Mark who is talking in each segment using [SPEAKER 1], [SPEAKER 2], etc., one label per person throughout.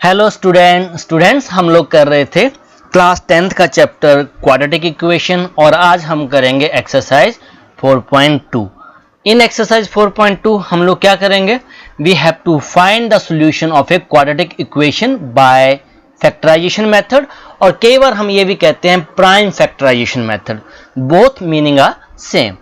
[SPEAKER 1] Hello students हम लोग कर रहे थे क्लास 10th का चैप्टर क्वाड्रेटिक इक्वेशन और आज हम करेंगे एक्सरसाइज 4.2। इन एक्सरसाइज 4.2 हम लोग क्या करेंगे, we have to find the solution of a quadratic equation by factorization method, और कई बार हम ये भी कहते हैं prime factorization method, both meaning are same.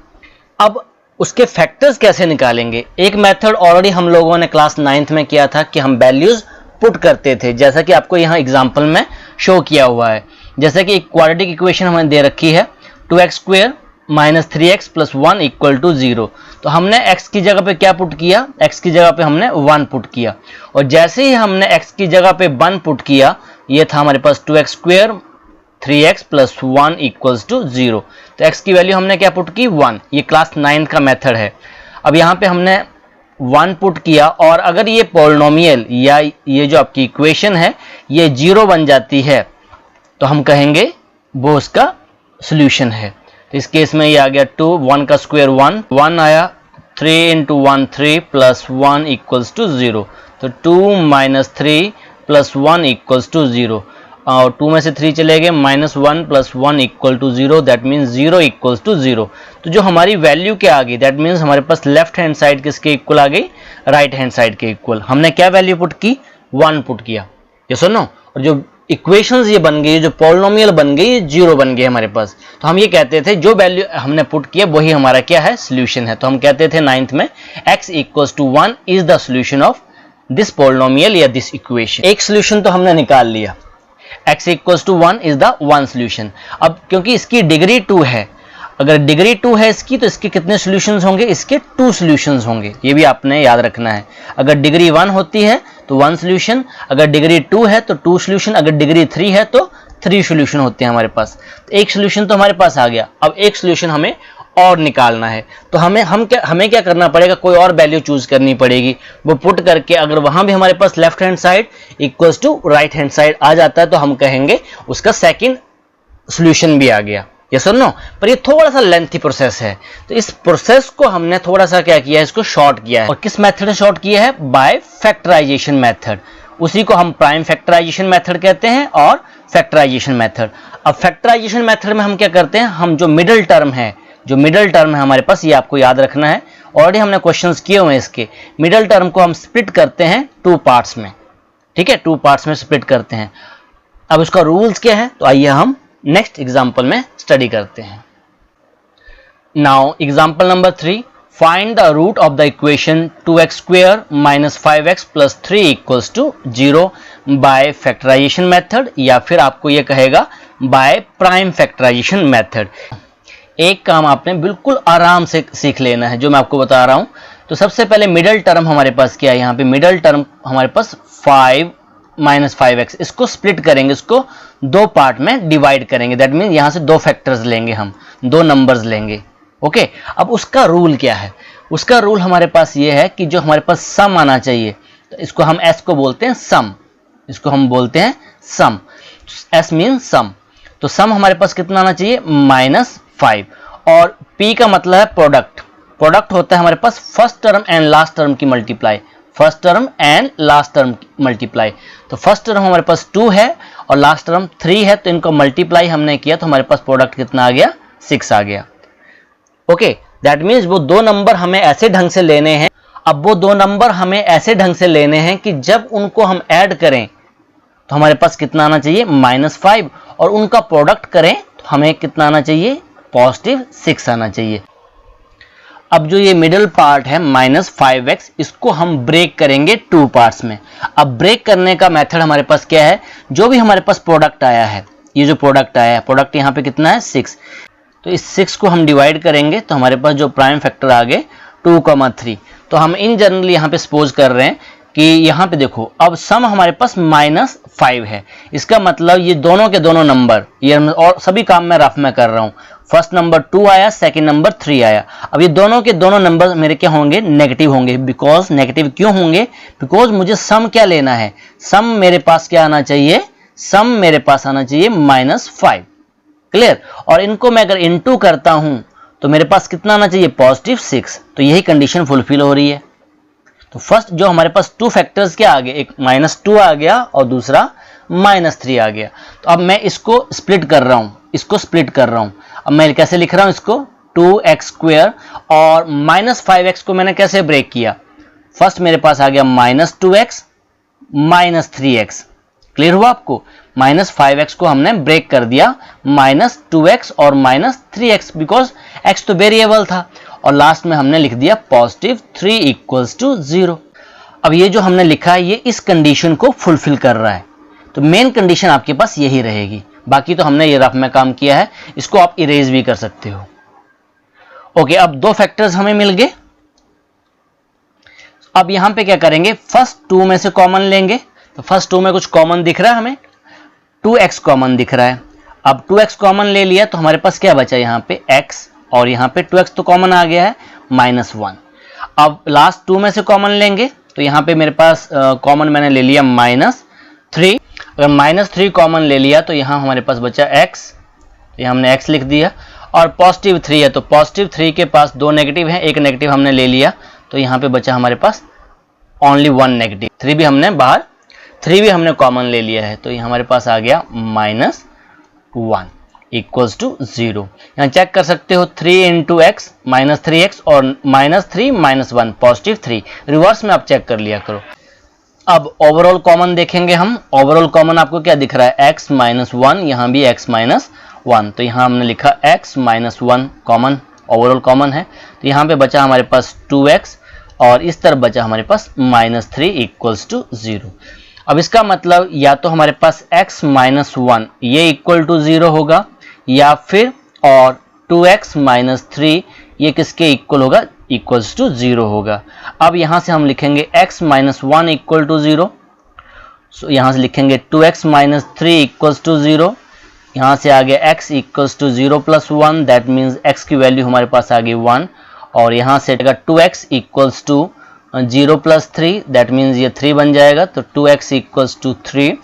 [SPEAKER 1] अब उसके फैक्टर्स कैसे निकालेंगे, एक मेथड ऑलरेडी हम लोगों ने क्लास 9th में किया था कि हम वैल्यूज पुट करते थे, जैसा कि आपको यहाँ एग्जांपल में शो किया हुआ है। जैसे कि एक क्वाड्रेटिक इक्वेशन हमें दे रखी है 2x² - 3x + 1 = 0, तो हमने x की जगह पे क्या पुट किया, x की जगह पे हमने 1 पुट किया, और जैसे ही हमने x की जगह पे 1 पुट किया, ये था हमारे पास 2x² 3x + 1 = 0, तो x की वैल्यू हमने क्या पुट की 1। ये क्लास 9 का मेथड है। अब यहाँ पे हमने 1 पुट किया, और अगर ये पॉलिनोमियल या ये जो आपकी इक्वेशन है ये 0 बन जाती है तो हम कहेंगे वो उसका सॉल्यूशन है। तो इस केस में ये आ गया 2, 1 का स्क्वायर 1, 1 आया, 3 × 1 3 + 1 = 0, तो 2 - 3 + 1 = 0, और 2 में से 3 चले गए, -1 + 1 = 0, दैट मीन्स 0 = 0। तो जो हमारी वैल्यू क्या आ गई, दैट मीन्स हमारे पास लेफ्ट हैंड साइड किसके इक्वल आ गई, राइट हैंड साइड के इक्वल। हमने क्या वैल्यू पुट की, 1 पुट किया, ये सुनो, और जो इक्वेशंस ये बन गई, जो पॉलिनोमियल बन गई, ये 0 बन गए हमारे पास। तो हम ये कहते थे जो वैल्यू हमने पुट किया वही हमारा क्या है, सोल्यूशन है। तो हम कहते थे 9th में x = 1 is the solution of this polynomial या दिस इक्वेशन। एक सोल्यूशन तो हमने निकाल लिया, x = 1 is the one solution. अब क्योंकि इसकी डिग्री 2 है, अगर डिग्री 2 है इसकी, तो इसके कितने सॉल्यूशंस होंगे, इसके 2 सॉल्यूशंस होंगे, ये भी आपने याद रखना है। अगर डिग्री 1 होती है तो 1 सॉल्यूशन, अगर डिग्री 2 है तो 2 सॉल्यूशन, अगर डिग्री 3 है तो 3 सॉल्यूशन होते हैं हमारे पास। तो एक सॉल्यूशन तो हमारे पास आ गया, अब एक सॉल्यूशन हमें और निकालना है, तो हमें क्या करना पड़ेगा, कोई और वैल्यू चूज करनी पड़ेगी। वो पुट करके अगर वहां भी हमारे पास left hand side equals to right hand side आ जाता है तो हम कहेंगे उसका सेकंड सॉल्यूशन भी आ गया। ये सुनो, पर ये थोड़ा सा लेंथी प्रोसेस है, तो इस प्रोसेस को हमने थोड़ा सा क्या किया है, इसको शॉर्ट किया है। और किस मेथड से शॉर्ट किया है, बाय फैक्टराइजेशन मेथड। उसी को हम प्राइम फैक्टराइजेशन मेथड कहते हैं और फैक्टराइजेशन मेथड। अब फैक्टराइजेशन मेथड में हम क्या करते हैं, हम जो मिडिल टर्म है हमारे पास, ये आपको याद रखना है, ऑलरेडी हमने क्वेश्चंस किए हुए हैं इसके। मिडिल टर्म को हम स्प्लिट करते हैं 2 पार्ट्स में, ठीक है, 2 पार्ट्स में स्प्लिट करते हैं। अब उसका रूल्स क्या है, तो आइए हम नेक्स्ट एग्जांपल में स्टडी करते हैं। Now example number 3, find the root of the equation 2x² - 5x + 3 = 0 by factorization method, या फिर आपको ये कहेगा बाय प्राइम फैक्टराइजेशन मेथड। एक काम आपने बिल्कुल आराम से सीख लेना है जो मैं आपको बता रहा हूं। तो सबसे पहले मिडिल टर्म हमारे पास क्या है, यहाँ पे मिडिल टर्म हमारे पास 5 - 5x, इसको स्प्लिट करेंगे, इसको 2 पार्ट में डिवाइड करेंगे, दैट मीन यहाँ से 2 फैक्टर्स लेंगे, हम 2 नंबर्स लेंगे। ओके, अब उसका रूल क्या है, उसका रूल हमारे पास ये है कि जो हमारे पास सम आना चाहिए, तो इसको हम s को बोलते हैं सम, इसको हम बोलते हैं सम, s मीन सम। तो सम हमारे पास कितना आना चाहिए, -5, और p का मतलब है प्रोडक्ट। प्रोडक्ट होता है हमारे पास first term and last term की multiply, first term and last term multiply. तो फर्स्ट टर्म हमारे पास 2 है और लास्ट टर्म 3 है, तो इनको मल्टीप्लाई हमने किया तो हमारे पास प्रोडक्ट कितना आ गया, 6 आ गया। ओके, दैट मीन्स वो 2 नंबर हमें ऐसे ढंग से लेने हैं। अब वो 2 नंबर हमें ऐसे ढंग से लेने हैं कि जब उनको हम ऐड करें तो हमारे पास कितना आना चाहिए, -5, और उनका प्रोडक्ट करें तो हमें कितना आना चाहिए, +6 आना चाहिए। अब जो ये मिडिल पार्ट है -5x, इसको हम ब्रेक करेंगे 2 पार्ट्स में। अब ब्रेक करने का मेथड हमारे पास क्या है, जो भी हमारे पास प्रोडक्ट आया है, ये जो प्रोडक्ट आया है, प्रोडक्ट यहाँ पे कितना है 6, तो इस 6 को हम डिवाइड करेंगे तो हमारे पास जो प्राइम फैक्टर आ गए 2, 3। तो हम इन जनरल यहाँ पे सपोज कर रहे हैं कि यहाँ पे देखो, अब सम हमारे पास -5 है, इसका मतलब ये दोनों के दोनों नंबर, ये और सभी काम मैं रफ में कर रहा हूँ, फर्स्ट नंबर 2 आया, सेकंड नंबर 3 आया। अब ये दोनों के दोनों नंबर मेरे क्या होंगे, नेगेटिव होंगे। बिकॉज नेगेटिव क्यों होंगे, बिकॉज मुझे सम क्या लेना है, सम मेरे पास क्या आना चाहिए, सम मेरे पास आना चाहिए -5, क्लियर। और इनको मैं अगर इनटू करता हूं तो मेरे पास कितना आना चाहिए, +6, तो यही कंडीशन फुलफिल हो रही है। तो फर्स्ट जो हमारे पास टू फैक्टर्स के आगे एक -2 आ गया और दूसरा -3 आ गया। तो अब मैं इसको स्प्लिट कर रहा हूं, इसको स्प्लिट कर रहा हूं। अब मैं कैसे लिख रहा हूं इसको, 2x² और -5x को मैंने कैसे ब्रेक किया, फर्स्ट मेरे पास आ गया -2x -3x। क्लियर हुआ आपको? -5x को हमने ब्रेक कर दिया, -2x और -3x, बिकॉज x तो वेरिएबल था, और लास्ट में हमने लिख दिया +3 = 0। अब ये जो हमने लिखा है ये इस कंडीशन को फुलफिल कर रहा है, तो मेन कंडीशन आपके पास यही रहेगी। बाकी तो हमने ये रफ में काम किया है, इसको आप इरेज भी कर सकते हो। ओके, अब दो फैक्टर्स हमें मिल गए। अब यहां पे क्या करेंगे, फर्स्ट 2 में से कॉमन लेंगे। तो फर्स्ट 2 में कुछ कॉमन दिख रहा है हमें, 2x कॉमन दिख रहा है। अब 2x कॉमन ले लिया तो हमारे पास क्या बचा, यहाँ पे x, और यहाँ पे 2x तो कॉमन आ गया है, -1। अब लास्ट 2 में से कॉमन लेंगे तो यहाँ पे मेरे पास कॉमन मैंने ले लिया -3। अगर -3 कॉमन ले लिया तो यहाँ हमारे पास बचा x, यहाँ हमने x लिख दिया, और +3 है तो +3 के पास 2 नेगेटिव है, एक नेगेटिव हमने ले लिया, तो यहाँ पे बचा हमारे पास ओनली 1 नेगेटिव। 3 भी हमने बाहर, 3 भी हमने कॉमन ले लिया है, तो ये हमारे पास आ गया -1 = 0। यहाँ चेक कर सकते हो 3 × x -3x और -3 -1 +3, रिवर्स में आप चेक कर लिया करो। अब ओवरऑल कॉमन देखेंगे हम। ओवरऑल कॉमन आपको क्या दिख रहा है, x -1, यहाँ भी x -1, तो यहाँ हमने लिखा x -1 कॉमन, ओवरऑल कॉमन है। तो यहाँ पे बचा हमारे पास 2x और इस तरफ बचा हमारे पास -3 = 0। अब इसका मतलब या तो हमारे पास x -1 ये = 0 होगा, या फिर और 2x -3 ये किसके इक्वल होगा, =0 होगा। अब यहाँ से हम लिखेंगे x -1 = 0, so यहाँ से लिखेंगे 2x -3 = 0, यहाँ से आ गया x = 0 + 1, दैट मीन्स x की वैल्यू हमारे पास आ गई 1, और यहाँ से 2x = 0 + 3, दैट मीन्स ये 3 बन जाएगा, तो 2x = 3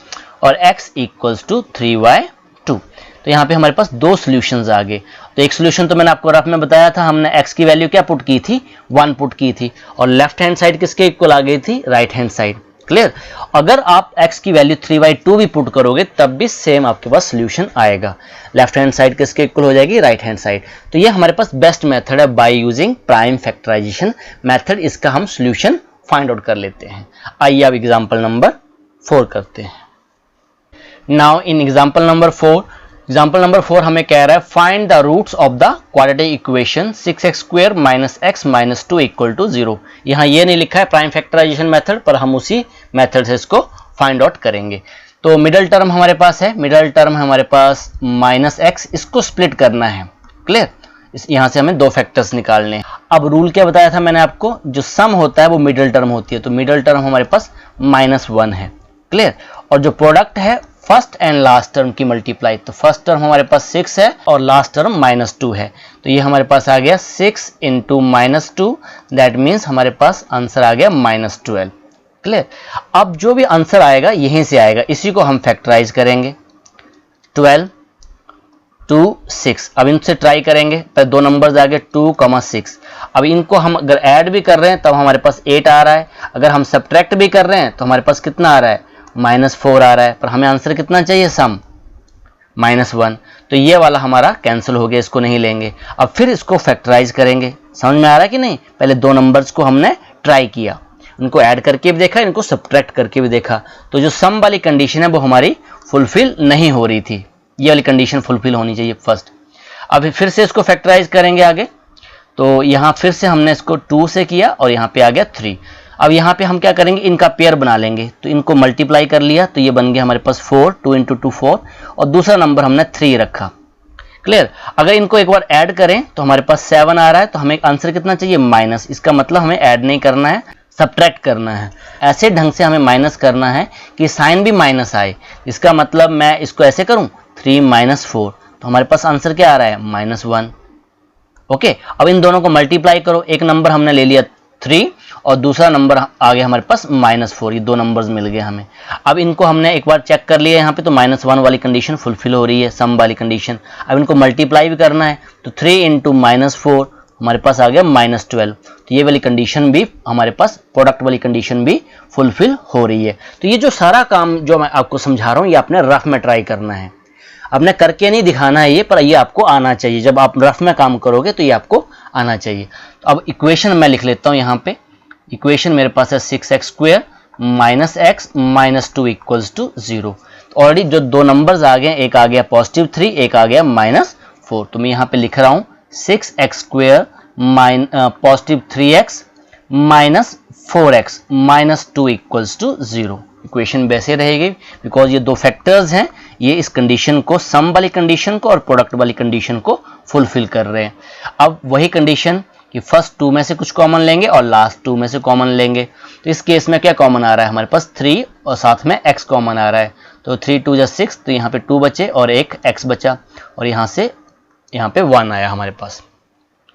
[SPEAKER 1] और x = 3/2। तो यहाँ पे हमारे पास दो सॉल्यूशंस आ गए। तो एक सॉल्यूशन तो मैंने आपको रफ में बताया था, हमने x की वैल्यू क्या पुट की थी, 1 पुट की थी, और लेफ्ट हैंड साइड किसके इक्वल आ गई थी, राइट हैंड साइड। क्लियर? अगर आप x की वैल्यू 3/2 भी पुट करोगे तब भी सेम आपके पास सॉल्यूशन आएगा। लेफ्ट हैंड साइड किसके इक्वल हो जाएगी, राइट हैंड साइड। तो ये हमारे पास बेस्ट मेथड है by using prime factorization method. इसका हम सॉल्यूशन फाइंड आउट कर लेते हैं। आइए अब एग्जांपल नंबर 4 करते हैं। नाउ इन एग्जांपल नंबर 4 हमें कह रहा है find the roots of the quadratic equation 6x² - x - 2 = 0। यहाँ ये नहीं लिखा है प्राइम फैक्टराइजेशन मेथड, पर हम उसी मेथड से इसको फाइंड आउट करेंगे। तो मिडल टर्म हमारे पास है, मिडल टर्म हमारे पास -x, इसको स्प्लिट करना है। क्लियर? यहाँ से हमें दो फैक्टर्स निकालने हैं। अब रूल क्या बताया था मैंने आपको, जो सम होता है वो मिडल टर्म होती है, तो मिडल टर्म हमारे पास -1 है। क्लियर? और जो प्रोडक्ट है फर्स्ट एंड लास्ट टर्म की मल्टीप्लाई, तो फर्स्ट टर्म हमारे पास 6 है और लास्ट टर्म -2 है, तो ये हमारे पास आ गया 6 × -2, दैट मीन्स हमारे पास आंसर आ गया -12। क्लियर? अब जो भी आंसर आएगा यहीं से आएगा, इसी को हम फैक्टराइज करेंगे। 12 2 6, अब इनसे ट्राई करेंगे, पहले दो नंबर्स आ गए 2, 6। अब इनको हम अगर ऐड भी कर रहे हैं तब हमारे पास 8 आ रहा है, अगर हम सब्ट्रैक्ट भी कर रहे हैं तो हमारे पास कितना आ रहा है, -4 आ रहा है, पर हमें आंसर कितना चाहिए, सम -1, तो ये वाला हमारा कैंसिल हो गया, इसको नहीं लेंगे। अब फिर इसको फैक्टराइज करेंगे। समझ में आ रहा है कि नहीं? पहले दो नंबर्स को हमने ट्राई किया, उनको ऐड करके भी देखा, इनको सब्ट्रैक्ट करके भी देखा, तो जो सम वाली कंडीशन है वो हमारी फुलफिल नहीं हो रही थी, ये वाली कंडीशन फुलफिल होनी चाहिए फर्स्ट। अब फिर से इसको फैक्टराइज करेंगे आगे, तो यहाँ फिर से हमने इसको 2 से किया और यहाँ पे आ गया 3। अब यहाँ पे हम क्या करेंगे, इनका पेयर बना लेंगे, तो इनको मल्टीप्लाई कर लिया, तो ये बन गया हमारे पास 4, 2 × 2 4, और दूसरा नंबर हमने 3 रखा। क्लियर? अगर इनको एक बार ऐड करें तो हमारे पास 7 आ रहा है, तो हमें आंसर कितना चाहिए, माइनस। इसका मतलब हमें ऐड नहीं करना है, सब्ट्रैक्ट करना है। ऐसे ढंग से हमें माइनस करना है कि साइन भी माइनस आए। इसका मतलब मैं इसको ऐसे करूं, 3 - 4, तो हमारे पास आंसर क्या आ रहा है, -1। ओके, अब इन दोनों को मल्टीप्लाई करो, एक नंबर हमने ले लिया 3 और दूसरा नंबर आ गया हमारे पास -4, ये दो नंबर्स मिल गए हमें। अब इनको हमने एक बार चेक कर लिया यहाँ पे, तो -1 वाली कंडीशन फुलफिल हो रही है, सम वाली कंडीशन। अब इनको मल्टीप्लाई भी करना है, तो 3 × -4 हमारे पास आ गया -12। तो ये वाली कंडीशन भी हमारे पास, प्रोडक्ट वाली कंडीशन भी फुलफिल हो रही है। तो ये जो सारा काम जो मैं आपको समझा रहा हूँ ये आपने रफ में ट्राई करना है, आपने करके नहीं दिखाना है ये, पर ये आपको आना चाहिए। जब आप रफ में काम करोगे तो ये आपको आना चाहिए। तो अब इक्वेशन मैं लिख लेता हूँ यहाँ पे। इक्वेशन मेरे पास है 6x² -x -2 = 0। ऑलरेडी जो दो नंबर्स आ गए, एक आ गया +3, एक आ गया -4। तो मैं यहाँ पे लिख रहा हूँ 6x² +3x -4x -2 = 0। इक्वेशन वैसे रहेगी बिकॉज ये दो फैक्टर्स हैं, ये इस कंडीशन को, सम वाली कंडीशन को और प्रोडक्ट वाली कंडीशन को फुलफिल कर रहे हैं। अब वही कंडीशन कि फर्स्ट 2 में से कुछ कॉमन लेंगे और लास्ट 2 में से कॉमन लेंगे। तो इस केस में क्या कॉमन आ रहा है हमारे पास 3 और साथ में x कॉमन आ रहा है। तो 3 2 = 6, तो यहाँ पे 2 बचे और एक x बचा और यहाँ से यहाँ पे 1 आया हमारे पास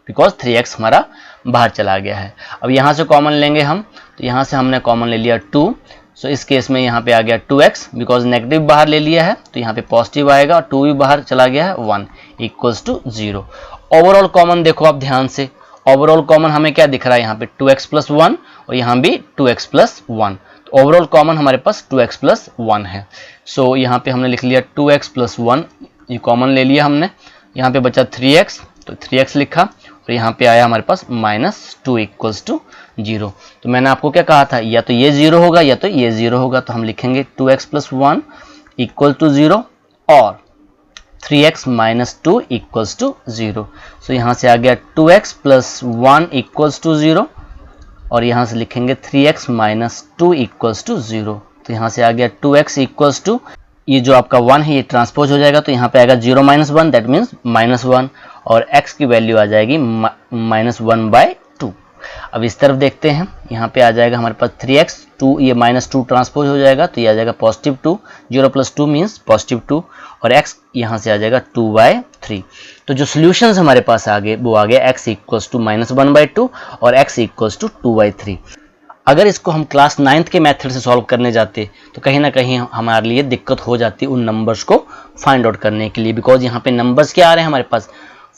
[SPEAKER 1] बिकॉज 3x हमारा बाहर चला गया है। अब यहाँ से कॉमन लेंगे हम, तो यहाँ से हमने कॉमन ले लिया 2। सो इस केस में यहाँ पे आ गया 2x बिकॉज नेगेटिव बाहर ले लिया है, तो यहाँ पे पॉजिटिव आएगा और 2 भी बाहर चला गया है 1 = 0। ओवरऑल कॉमन देखो आप ध्यान से, ओवरऑल कॉमन हमें क्या दिख रहा है यहाँ पे 2x + 1 और यहाँ भी 2x + 1। तो ओवरऑल कॉमन हमारे पास 2x + 1 है। सो यहाँ पे हमने लिख लिया 2x + 1, ये कॉमन ले लिया हमने। यहाँ पे बचा 3x, तो 3x लिखा और यहाँ पे आया हमारे पास -2 = 0। तो मैंने आपको क्या कहा था, या तो ये 0 होगा या तो ये 0 होगा। तो हम लिखेंगे 2x + 1 = 0 और 3x - 2 = 0। सो यहाँ से आ गया 2x + 1 = 0 और यहाँ से लिखेंगे 3x - 2 = 0। तो यहाँ से आ गया 2x = ये जो आपका 1 है ये ट्रांसपोज हो जाएगा, तो यहाँ पे आएगा 0 - 1 दैट मीन्स -1 और x की वैल्यू आ जाएगी -1/2। अब इस तरफ देखते हैं, यहाँ पे आ जाएगा हमारे पास 3x, 2 ये -2 ट्रांसपोज हो जाएगा, तो ये आ जाएगा +2, 0 + 2 मीन्स +2 और x यहाँ से आ जाएगा 2/3। तो जो सॉल्यूशंस हमारे पास आ गए वो आ गया x = -1/2 और x = 2/3। अगर इसको हम क्लास 9th के मेथड से सॉल्व करने जाते तो कहीं ना कहीं हमारे लिए दिक्कत हो जाती उन नंबर्स को फाइंड आउट करने के लिए, बिकॉज यहाँ पे नंबर्स क्या आ रहे हैं हमारे पास,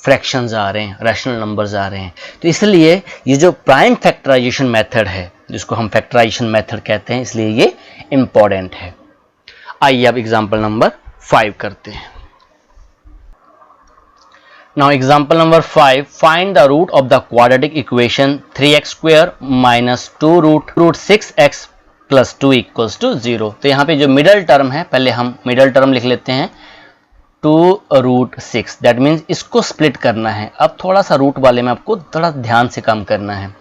[SPEAKER 1] फ्रैक्शंस आ रहे हैं, रैशनल नंबर्स आ रहे हैं। तो इसलिए ये जो प्राइम फैक्टराइजेशन मेथड है, जिसको हम फैक्टराइजेशन मेथड कहते हैं, इसलिए ये इंपॉर्टेंट है। आइए अब एग्जाम्पल नंबर 5 करते हैं। Now example number 5, find the root of the quadratic equation 3x² - 2 6x + 2 = 0। तो यहाँ पे जो मिडल टर्म है, पहले हम मिडल टर्म लिख लेते हैं 2√6, दैट मीन्स इसको स्प्लिट करना है। अब थोड़ा सा रूट वाले में आपको थोड़ा ध्यान से काम करना है।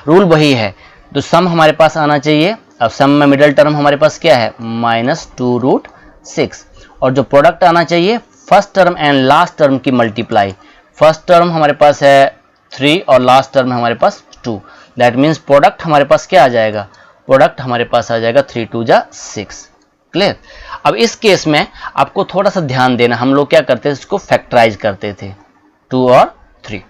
[SPEAKER 1] रूल वही है, तो सम हमारे पास आना चाहिए। अब सम में मिडल टर्म हमारे पास क्या है -2√6 और जो प्रोडक्ट आना चाहिए first term and last term की मल्टीप्लाई। फर्स्ट टर्म हमारे पास है 3 और लास्ट टर्म हमारे पास 2, दैट मीन्स प्रोडक्ट हमारे पास क्या आ जाएगा, प्रोडक्ट हमारे पास आ जाएगा 3 2 = 6। क्लियर। अब इस केस में आपको थोड़ा सा ध्यान देना, हम लोग क्या करते थे, इसको फैक्टराइज करते थे 2 और 3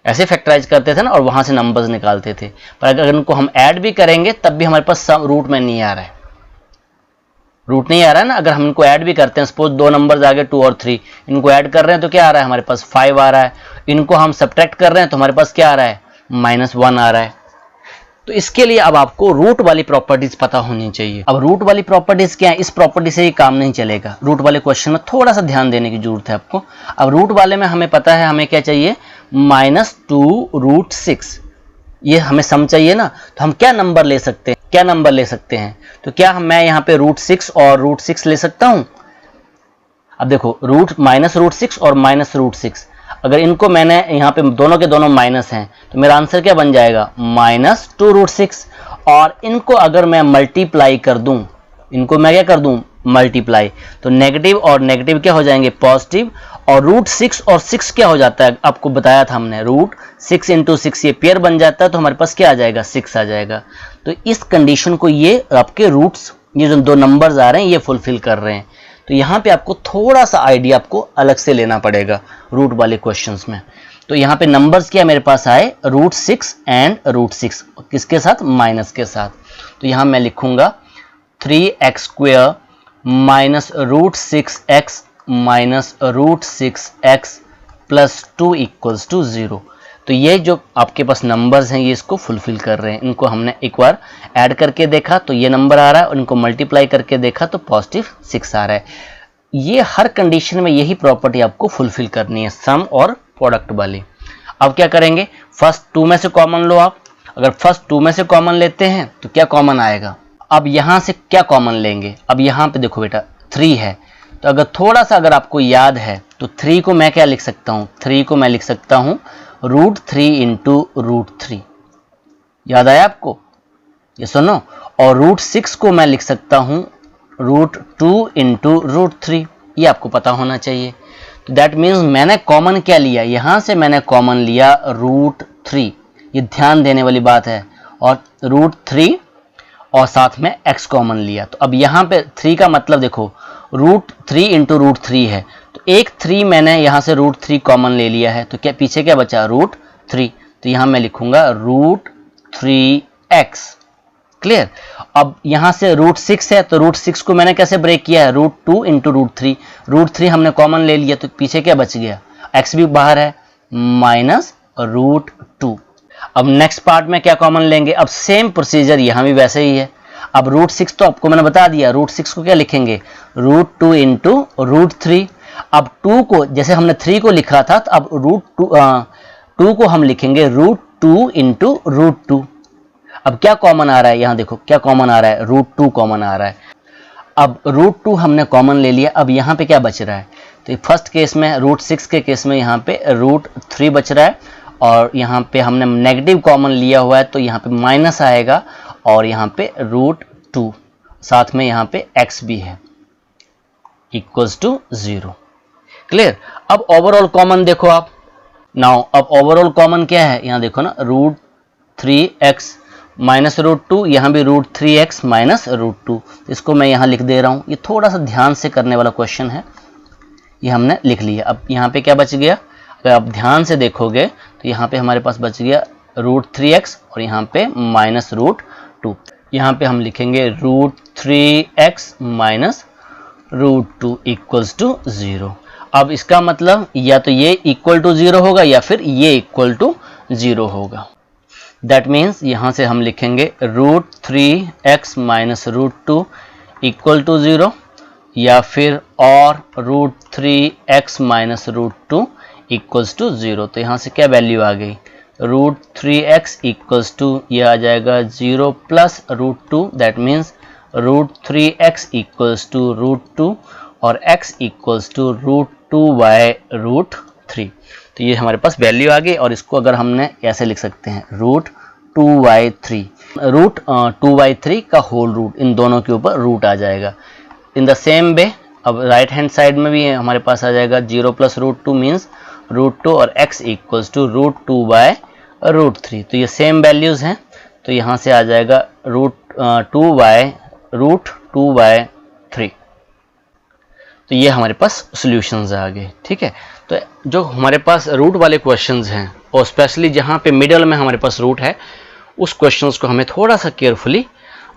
[SPEAKER 1] ऐसे फैक्टराइज करते थे ना, और वहां से नंबर्स निकालते थे। पर अगर इनको हम ऐड भी करेंगे तब भी हमारे पास रूट में नहीं आ रहा है, रूट नहीं आ रहा है ना। अगर हम इनको ऐड भी करते हैं, सपोज दो नंबर्स आ गए 2 और 3, इनको ऐड कर रहे हैं तो क्या आ रहा है हमारे पास 5 आ रहा है। इनको हम सब्ट्रैक्ट कर रहे हैं तो हमारे पास क्या आ रहा है -1 आ रहा है। तो इसके लिए अब आपको रूट वाली प्रॉपर्टीज पता होनी चाहिए। अब रूट वाली प्रॉपर्टीज क्या है, इस प्रॉपर्टी से ये काम नहीं चलेगा। रूट वाले क्वेश्चन में थोड़ा सा ध्यान देने की जरूरत है आपको। अब रूट वाले में हमें पता है हमें क्या चाहिए, -2√6, ये हमें सम चाहिए ना। तो हम क्या नंबर ले सकते हैं, क्या नंबर ले सकते हैं, तो क्या मैं यहाँ पे √6 और √6 ले सकता हूं। अब देखो -√6 और -√6, अगर इनको मैंने यहाँ पे दोनों के दोनों माइनस हैं तो मेरा आंसर क्या बन जाएगा -2√6। और इनको अगर मैं मल्टीप्लाई कर दूं, इनको मैं क्या कर दूं मल्टीप्लाई, तो नेगेटिव और नेगेटिव क्या हो जाएंगे पॉजिटिव, और √6 और 6 क्या हो जाता है, आपको बताया था हमने, √6 × 6 ये पेयर बन जाता है, तो हमारे पास क्या आ जाएगा 6 आ जाएगा। तो इस कंडीशन को ये आपके रूट्स, ये जो दो नंबर्स आ रहे हैं ये फुलफिल कर रहे हैं। तो यहाँ पे आपको थोड़ा सा आइडिया आपको अलग से लेना पड़ेगा रूट वाले क्वेश्चंस में। तो यहाँ पे नंबर्स क्या मेरे पास आए √6 एंड √6, किसके साथ, माइनस के साथ। तो यहाँ मैं लिखूंगा 3x² - √6x - √6x + 2 = 0। तो ये जो आपके पास नंबर्स हैं ये इसको फुलफिल कर रहे हैं। इनको हमने एक बार ऐड करके देखा तो ये नंबर आ रहा है, और इनको मल्टीप्लाई करके देखा तो पॉजिटिव 6 आ रहा है। ये हर कंडीशन में यही प्रॉपर्टी आपको फुलफिल करनी है, सम और प्रोडक्ट वाली। अब क्या करेंगे, फर्स्ट 2 में से कॉमन लो आप। अगर फर्स्ट 2 में से कॉमन लेते हैं तो क्या कॉमन आएगा। अब यहां से क्या कॉमन लेंगे, अब यहां पे देखो बेटा 3 है, तो अगर थोड़ा सा अगर आपको याद है तो 3 को मैं क्या लिख सकता हूं, 3 को मैं लिख सकता हूं √3 इंटू √3। याद आया आपको, ये सुनो। और √6 को मैं लिख सकता हूं √2 इंटू √3। ये आपको पता होना चाहिए। तो दैट मीन्स मैंने कॉमन क्या लिया, यहां से मैंने कॉमन लिया √3। ये ध्यान देने वाली बात है। और √3 और साथ में x कॉमन लिया। तो अब यहाँ पे 3 का मतलब देखो √3 इंटू √3 है, तो एक 3 मैंने यहाँ से √3 कॉमन ले लिया है, तो क्या पीछे क्या बचा √3। तो यहाँ मैं लिखूंगा √3x। क्लियर। अब यहाँ से √6 है, तो √6 को मैंने कैसे ब्रेक किया है, √2 इंटू √3। √3 हमने कॉमन ले लिया, तो पीछे क्या बच गया, x भी बाहर है, -√2। अब नेक्स्ट पार्ट में क्या कॉमन लेंगे, अब सेम प्रोसीजर यहाँ भी वैसे ही है। अब √6 तो आपको मैंने बता दिया, √6 को क्या लिखेंगे, √2 इंटू √3। अब 2 को जैसे हमने 3 को लिखा था, तो अब √2 को हम लिखेंगे √2 इंटू √2। अब क्या कॉमन आ रहा है, यहाँ देखो क्या कॉमन आ रहा है, √2 कॉमन आ रहा है। अब √2 हमने कॉमन ले लिया, अब यहाँ पे क्या बच रहा है, तो फर्स्ट केस में √6 के केस में यहाँ पे √3 बच रहा है, और यहाँ पे हमने नेगेटिव कॉमन लिया हुआ है, तो यहाँ पे माइनस आएगा, और यहाँ पे √2 साथ में यहाँ पे x भी है, इक्वल्स टू 0। क्लियर। अब ओवरऑल कॉमन देखो आप। नाउ अब ओवरऑल कॉमन क्या है, यहाँ देखो ना, √3x माइनस √2, यहाँ भी √3x माइनस √2। इसको मैं यहाँ लिख दे रहा हूँ, ये थोड़ा सा ध्यान से करने वाला क्वेश्चन है, ये हमने लिख लिया। अब यहाँ पे क्या बच गया, अगर आप ध्यान से देखोगे तो यहाँ पे हमारे पास बच गया √3x और यहाँ पे -√2। यहाँ पे हम लिखेंगे √3x माइनस √2 इक्वल्स टू 0। अब इसका मतलब या तो ये इक्वल टू 0 होगा या फिर ये इक्वल टू 0 होगा। दैट मीन्स यहाँ से हम लिखेंगे √3x माइनस √2 इक्वल टू 0, या फिर और √3x माइनस √2 इक्वल्स टू 0। तो यहाँ से क्या वैल्यू आ गई, √3x इक्वल्स टू ये आ जाएगा 0 plus √2। That means √3x equals to √2 और x इक्वल्स टू √2/√3। तो ये हमारे पास वैल्यू आ गई, और इसको अगर हमने ऐसे लिख सकते हैं √2/3, √2/3 का होल रूट, इन दोनों के ऊपर रूट आ जाएगा। इन द सेम वे अब राइट हैंड साइड में भी हमारे पास आ जाएगा 0 प्लस √2 मीन्स √2 और x इक्वल्स टू √2/√3। तो ये सेम वैल्यूज़ हैं, तो यहाँ से आ जाएगा √2/√3। तो ये हमारे पास सॉल्यूशंस आ गए। ठीक है, तो जो हमारे पास रूट वाले क्वेश्चंस हैं, और स्पेशली जहाँ पे मिडल में हमारे पास रूट है, उस क्वेश्चंस को हमें थोड़ा सा केयरफुली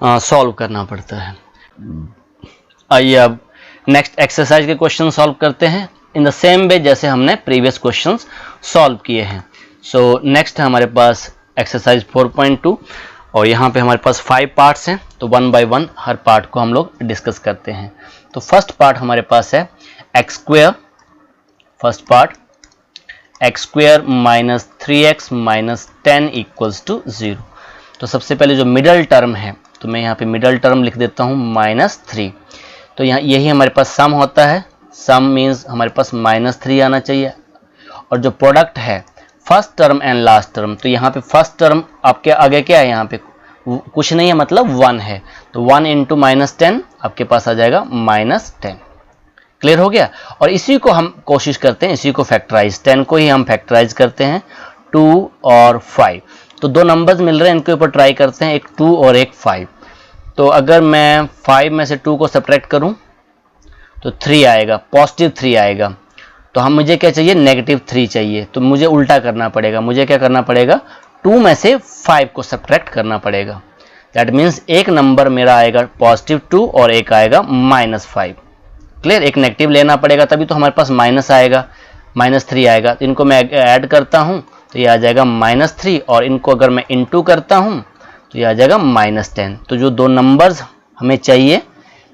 [SPEAKER 1] सॉल्व करना पड़ता है। आइए अब नेक्स्ट एक्सरसाइज के क्वेश्चन सॉल्व करते हैं इन द सेम वे जैसे हमने प्रीवियस क्वेश्चंस सॉल्व किए हैं। सो नेक्स्ट है हमारे पास एक्सरसाइज 4.2, और यहाँ पे हमारे पास 5 पार्ट्स हैं, तो 1 बाय 1 हर पार्ट को हम लोग डिस्कस करते हैं। तो फर्स्ट पार्ट हमारे पास है x², first part x² minus 3x minus 10 equals to 0। तो सबसे पहले जो मिडल टर्म है, तो मैं यहाँ पे मिडल टर्म लिख देता हूँ -3। तो यहाँ यही हमारे पास सम होता है, सम मीन्स हमारे पास -3 आना चाहिए। और जो प्रोडक्ट है first term and last term, तो यहाँ पे फर्स्ट टर्म आपके आगे क्या है, यहाँ पे कुछ नहीं है, मतलब 1 है, तो 1 इंटू -10 आपके पास आ जाएगा -10। क्लियर हो गया। और इसी को हम कोशिश करते हैं, इसी को फैक्टराइज, 10 को ही हम फैक्टराइज करते हैं, 2 और 5। तो दो नंबर्स मिल रहे हैं, इनके ऊपर ट्राई करते हैं, एक 2 और एक 5। तो अगर मैं 5 में से 2 को सब्ट्रैक्ट करूं तो 3 आएगा, +3 आएगा। तो हम मुझे क्या चाहिए, -3 चाहिए। तो मुझे उल्टा करना पड़ेगा, मुझे क्या करना पड़ेगा, 2 में से 5 को सब्ट्रैक्ट करना पड़ेगा। दैट मीन्स एक नंबर मेरा आएगा +2 और एक आएगा -5। क्लियर, एक नेगेटिव लेना पड़ेगा, तभी तो हमारे पास माइनस आएगा, -3 आएगा। तो इनको मैं ऐड करता हूँ, तो ये आ जाएगा -3 और इनको अगर मैं इनटू करता हूँ तो ये आ जाएगा -10। तो जो दो नंबर्स हमें चाहिए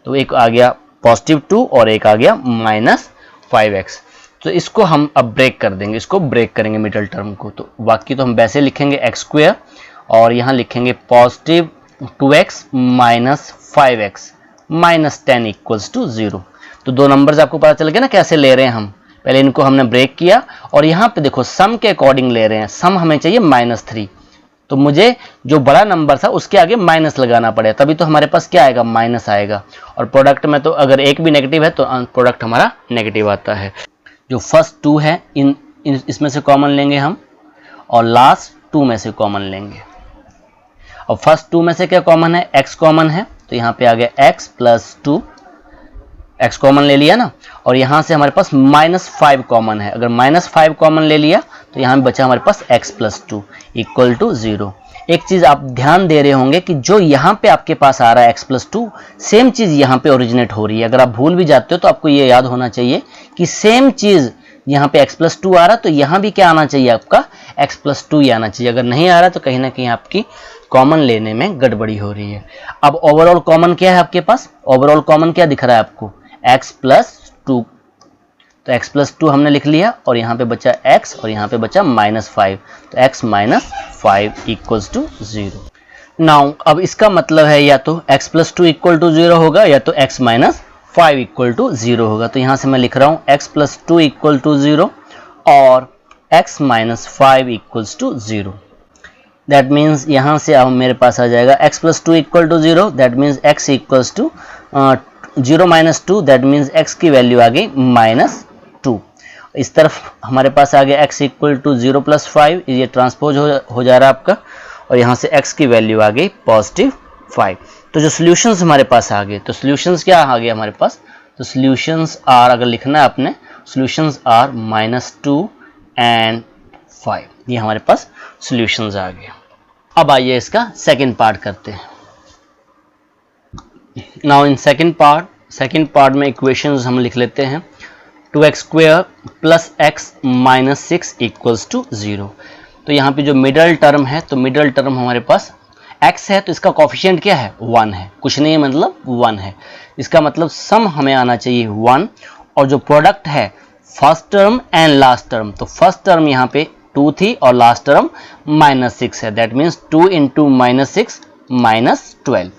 [SPEAKER 1] तो एक आ गया +2 और एक आ गया -5x। तो इसको हम अब ब्रेक कर देंगे, इसको ब्रेक करेंगे मिडिल टर्म को। तो बाकी तो हम वैसे लिखेंगे x² और यहाँ लिखेंगे +2x -5x -10 = 0। तो दो नंबर्स आपको पता चल गया ना कैसे ले रहे हैं हम। पहले इनको हमने ब्रेक किया और यहाँ पे देखो सम के अकॉर्डिंग ले रहे हैं। सम हमें चाहिए -3, तो मुझे जो बड़ा नंबर था उसके आगे माइनस लगाना पड़ेगा, तभी तो हमारे पास क्या आएगा, माइनस आएगा। और प्रोडक्ट में तो अगर एक भी नेगेटिव है तो प्रोडक्ट हमारा नेगेटिव आता है। जो फर्स्ट 2 है इसमें से कॉमन लेंगे हम और लास्ट 2 में से कॉमन लेंगे। और फर्स्ट 2 में से क्या कॉमन है, x कॉमन है, तो यहाँ पे आ गया x + 2, x कॉमन ले लिया ना। और यहाँ से हमारे पास -5 कॉमन है, अगर -5 कॉमन ले लिया तो यहाँ बचा हमारे पास x + 2 = 0। एक चीज़ आप ध्यान दे रहे होंगे कि जो यहाँ पे आपके पास आ रहा है x + 2, सेम चीज़ यहाँ पे ओरिजिनेट हो रही है। अगर आप भूल भी जाते हो तो आपको ये याद होना चाहिए कि सेम चीज़ यहाँ पे x + 2 आ रहा है तो यहाँ भी क्या आना चाहिए, आपका x + 2 ही आना चाहिए। अगर नहीं आ रहा तो कहीं ना कहीं आपकी कॉमन लेने में गड़बड़ी हो रही है। अब ओवरऑल कॉमन क्या है आपके पास, ओवरऑल कॉमन क्या दिख रहा है आपको, x + 2। तो x + 2 हमने लिख लिया और यहाँ पे बचा x और यहाँ पे बचा -5, तो x - 5 = 0। नाउ अब इसका मतलब है या तो x + 2 = 0 होगा या तो x - 5 = 0 होगा। तो यहाँ से मैं लिख रहा हूँ x + 2 = 0 और x - 5 = 0। दैट मीन्स यहाँ से अब मेरे पास आ जाएगा x + 2 = 0, that means x = 0 - 2, that means x की वैल्यू आ गई -2। इस तरफ हमारे पास आ गया x = 0 + 5, ये ट्रांसपोज हो जा रहा है आपका, और यहाँ से x की वैल्यू आ गई +5। तो जो सॉल्यूशंस हमारे पास आ गए, तो सॉल्यूशंस क्या आ गया हमारे पास, तो सॉल्यूशंस आर, अगर लिखना है आपने, सॉल्यूशंस आर -2 एंड 5, ये हमारे पास सॉल्यूशंस आ गए। अब आइए इसका सेकंड पार्ट करते हैं। नाउ इन सेकंड पार्ट में इक्वेशंस हम लिख लेते हैं। 2x² + x - 6 = 0। तो यहाँ पे जो मिडल टर्म है, तो मिडल टर्म हमारे पास x है, तो इसका कोफिशिएंट क्या है, 1 है, कुछ नहीं है मतलब 1 है। इसका मतलब सम हमें आना चाहिए 1, और जो प्रोडक्ट है first term and last term, तो फर्स्ट टर्म यहाँ पे 2 थी और लास्ट टर्म -6 है, दैट मीन्स 2 × -6 -12।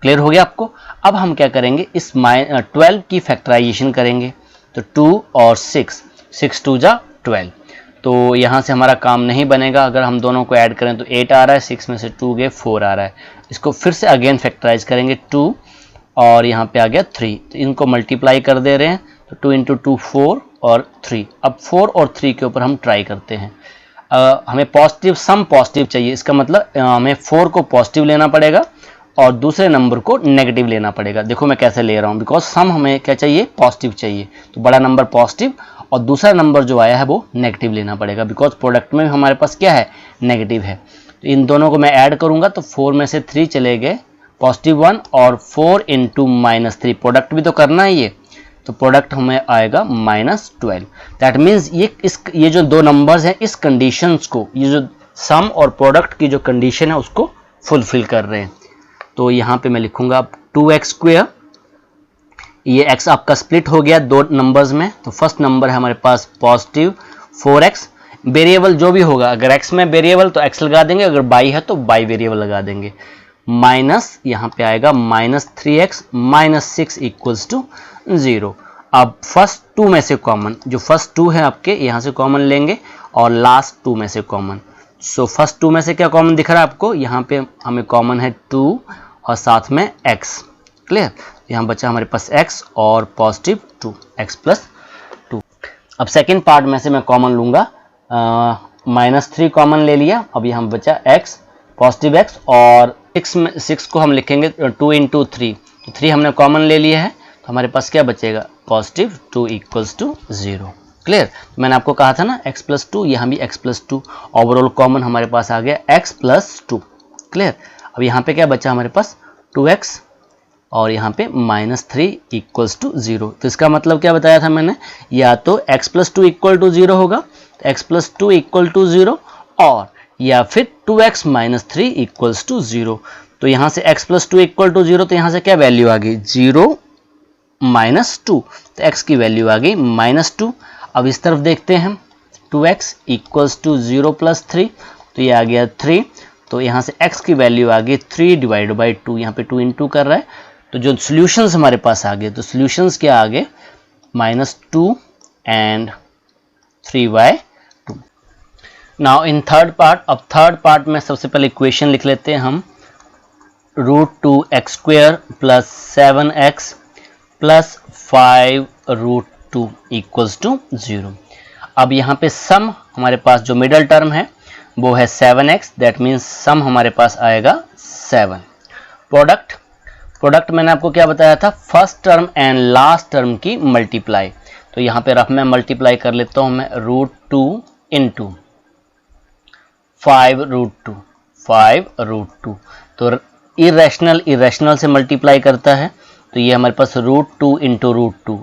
[SPEAKER 1] क्लियर हो गया आपको। अब हम क्या करेंगे, इस 12 की फैक्टराइजेशन करेंगे। तो 2 और 6, 6 2 जा 12, तो यहाँ से हमारा काम नहीं बनेगा। अगर हम दोनों को ऐड करें तो 8 आ रहा है, 6 में से 2 गए 4 आ रहा है। इसको फिर से अगेन फैक्टराइज करेंगे, 2 और यहाँ पे आ गया 3, तो इनको मल्टीप्लाई कर दे रहे हैं, तो 2 × 2 4 और 3। अब 4 और 3 के ऊपर हम ट्राई करते हैं। हमें पॉजिटिव, सम पॉजिटिव चाहिए, इसका मतलब हमें 4 को पॉजिटिव लेना पड़ेगा और दूसरे नंबर को नेगेटिव लेना पड़ेगा। देखो मैं कैसे ले रहा हूँ, बिकॉज सम हमें क्या चाहिए, पॉजिटिव चाहिए, तो बड़ा नंबर पॉजिटिव और दूसरा नंबर जो आया है वो नेगेटिव लेना पड़ेगा, बिकॉज प्रोडक्ट में हमारे पास क्या है, नेगेटिव है। तो इन दोनों को मैं ऐड करूंगा तो 4 में से 3 चले गए, +1 और 4 × -3, प्रोडक्ट भी तो करना है ये, तो प्रोडक्ट हमें आएगा -12। दैट मीन्स ये जो दो नंबर्स हैं, इस कंडीशंस को, ये जो सम और प्रोडक्ट की जो कंडीशन है उसको फुलफिल कर रहे हैं। तो यहाँ पे मैं लिखूंगा 2x², ये x आपका स्प्लिट हो गया दो नंबर्स में। तो फर्स्ट नंबर है हमारे पास +4x, वेरिएबल जो भी होगा, अगर x में वेरिएबल तो x लगा देंगे, अगर y है तो y वेरिएबल लगा देंगे, माइनस यहाँ पे आएगा -3x -6 = 0। अब फर्स्ट 2 में से कॉमन, जो फर्स्ट 2 है आपके यहाँ से कॉमन लेंगे और लास्ट 2 में से कॉमन। सो फर्स्ट 2 में से क्या कॉमन दिख रहा है आपको, यहाँ पे हमें कॉमन है 2 और साथ में x। क्लियर, यहाँ बचा हमारे पास x और +2, x + 2। अब सेकेंड पार्ट में से मैं कॉमन लूँगा, -3 कॉमन ले लिया, अब यहाँ बचा x, +x और 6 को हम लिखेंगे 2 × 3, तो 3 हमने कॉमन ले लिया है, तो हमारे पास क्या बचेगा, +2 = 0। क्लियर, मैंने आपको कहा था ना x + 2, यहाँ भी x + 2, ओवरऑल कॉमन हमारे पास आ गया x + 2। क्लियर, अब यहाँ पे क्या बचा हमारे पास 2x और यहाँ पे -3 इक्वल्स टू 0। तो इसका मतलब क्या बताया था मैंने, या तो x + 2 = 0 होगा, तो x + 2 = 0, और या फिर 2x - 3 इक्वल्स टू 0। तो यहाँ से x + 2 = 0, तो यहाँ से क्या वैल्यू आ गई, 0 - 2, तो x की वैल्यू आ गई -2। अब इस तरफ देखते हैं, 2x = 0 + 3, तो ये आ गया 3। तो यहाँ से x की वैल्यू आ गई 3/2, यहाँ पे 2 इंटू कर रहा है, तो जो सॉल्यूशंस हमारे पास आ गए, तो सॉल्यूशंस क्या आ गए, -2 and 3/2। Now in third part, अब थर्ड पार्ट में सबसे पहले इक्वेशन लिख लेते हैं हम, √2x² + 7x + 5√2 = 0। अब यहाँ पे सम हमारे पास जो मिडल टर्म है वो है 7x, दैट मीन्स सम हमारे पास आएगा 7। प्रोडक्ट मैंने आपको क्या बताया था, first term and last term की मल्टीप्लाई। तो यहाँ पे रफ में मल्टीप्लाई कर लेता हूँ मैं, √2 × 5√2, तो इरेशनल से मल्टीप्लाई करता है, तो ये हमारे पास √2 × √2,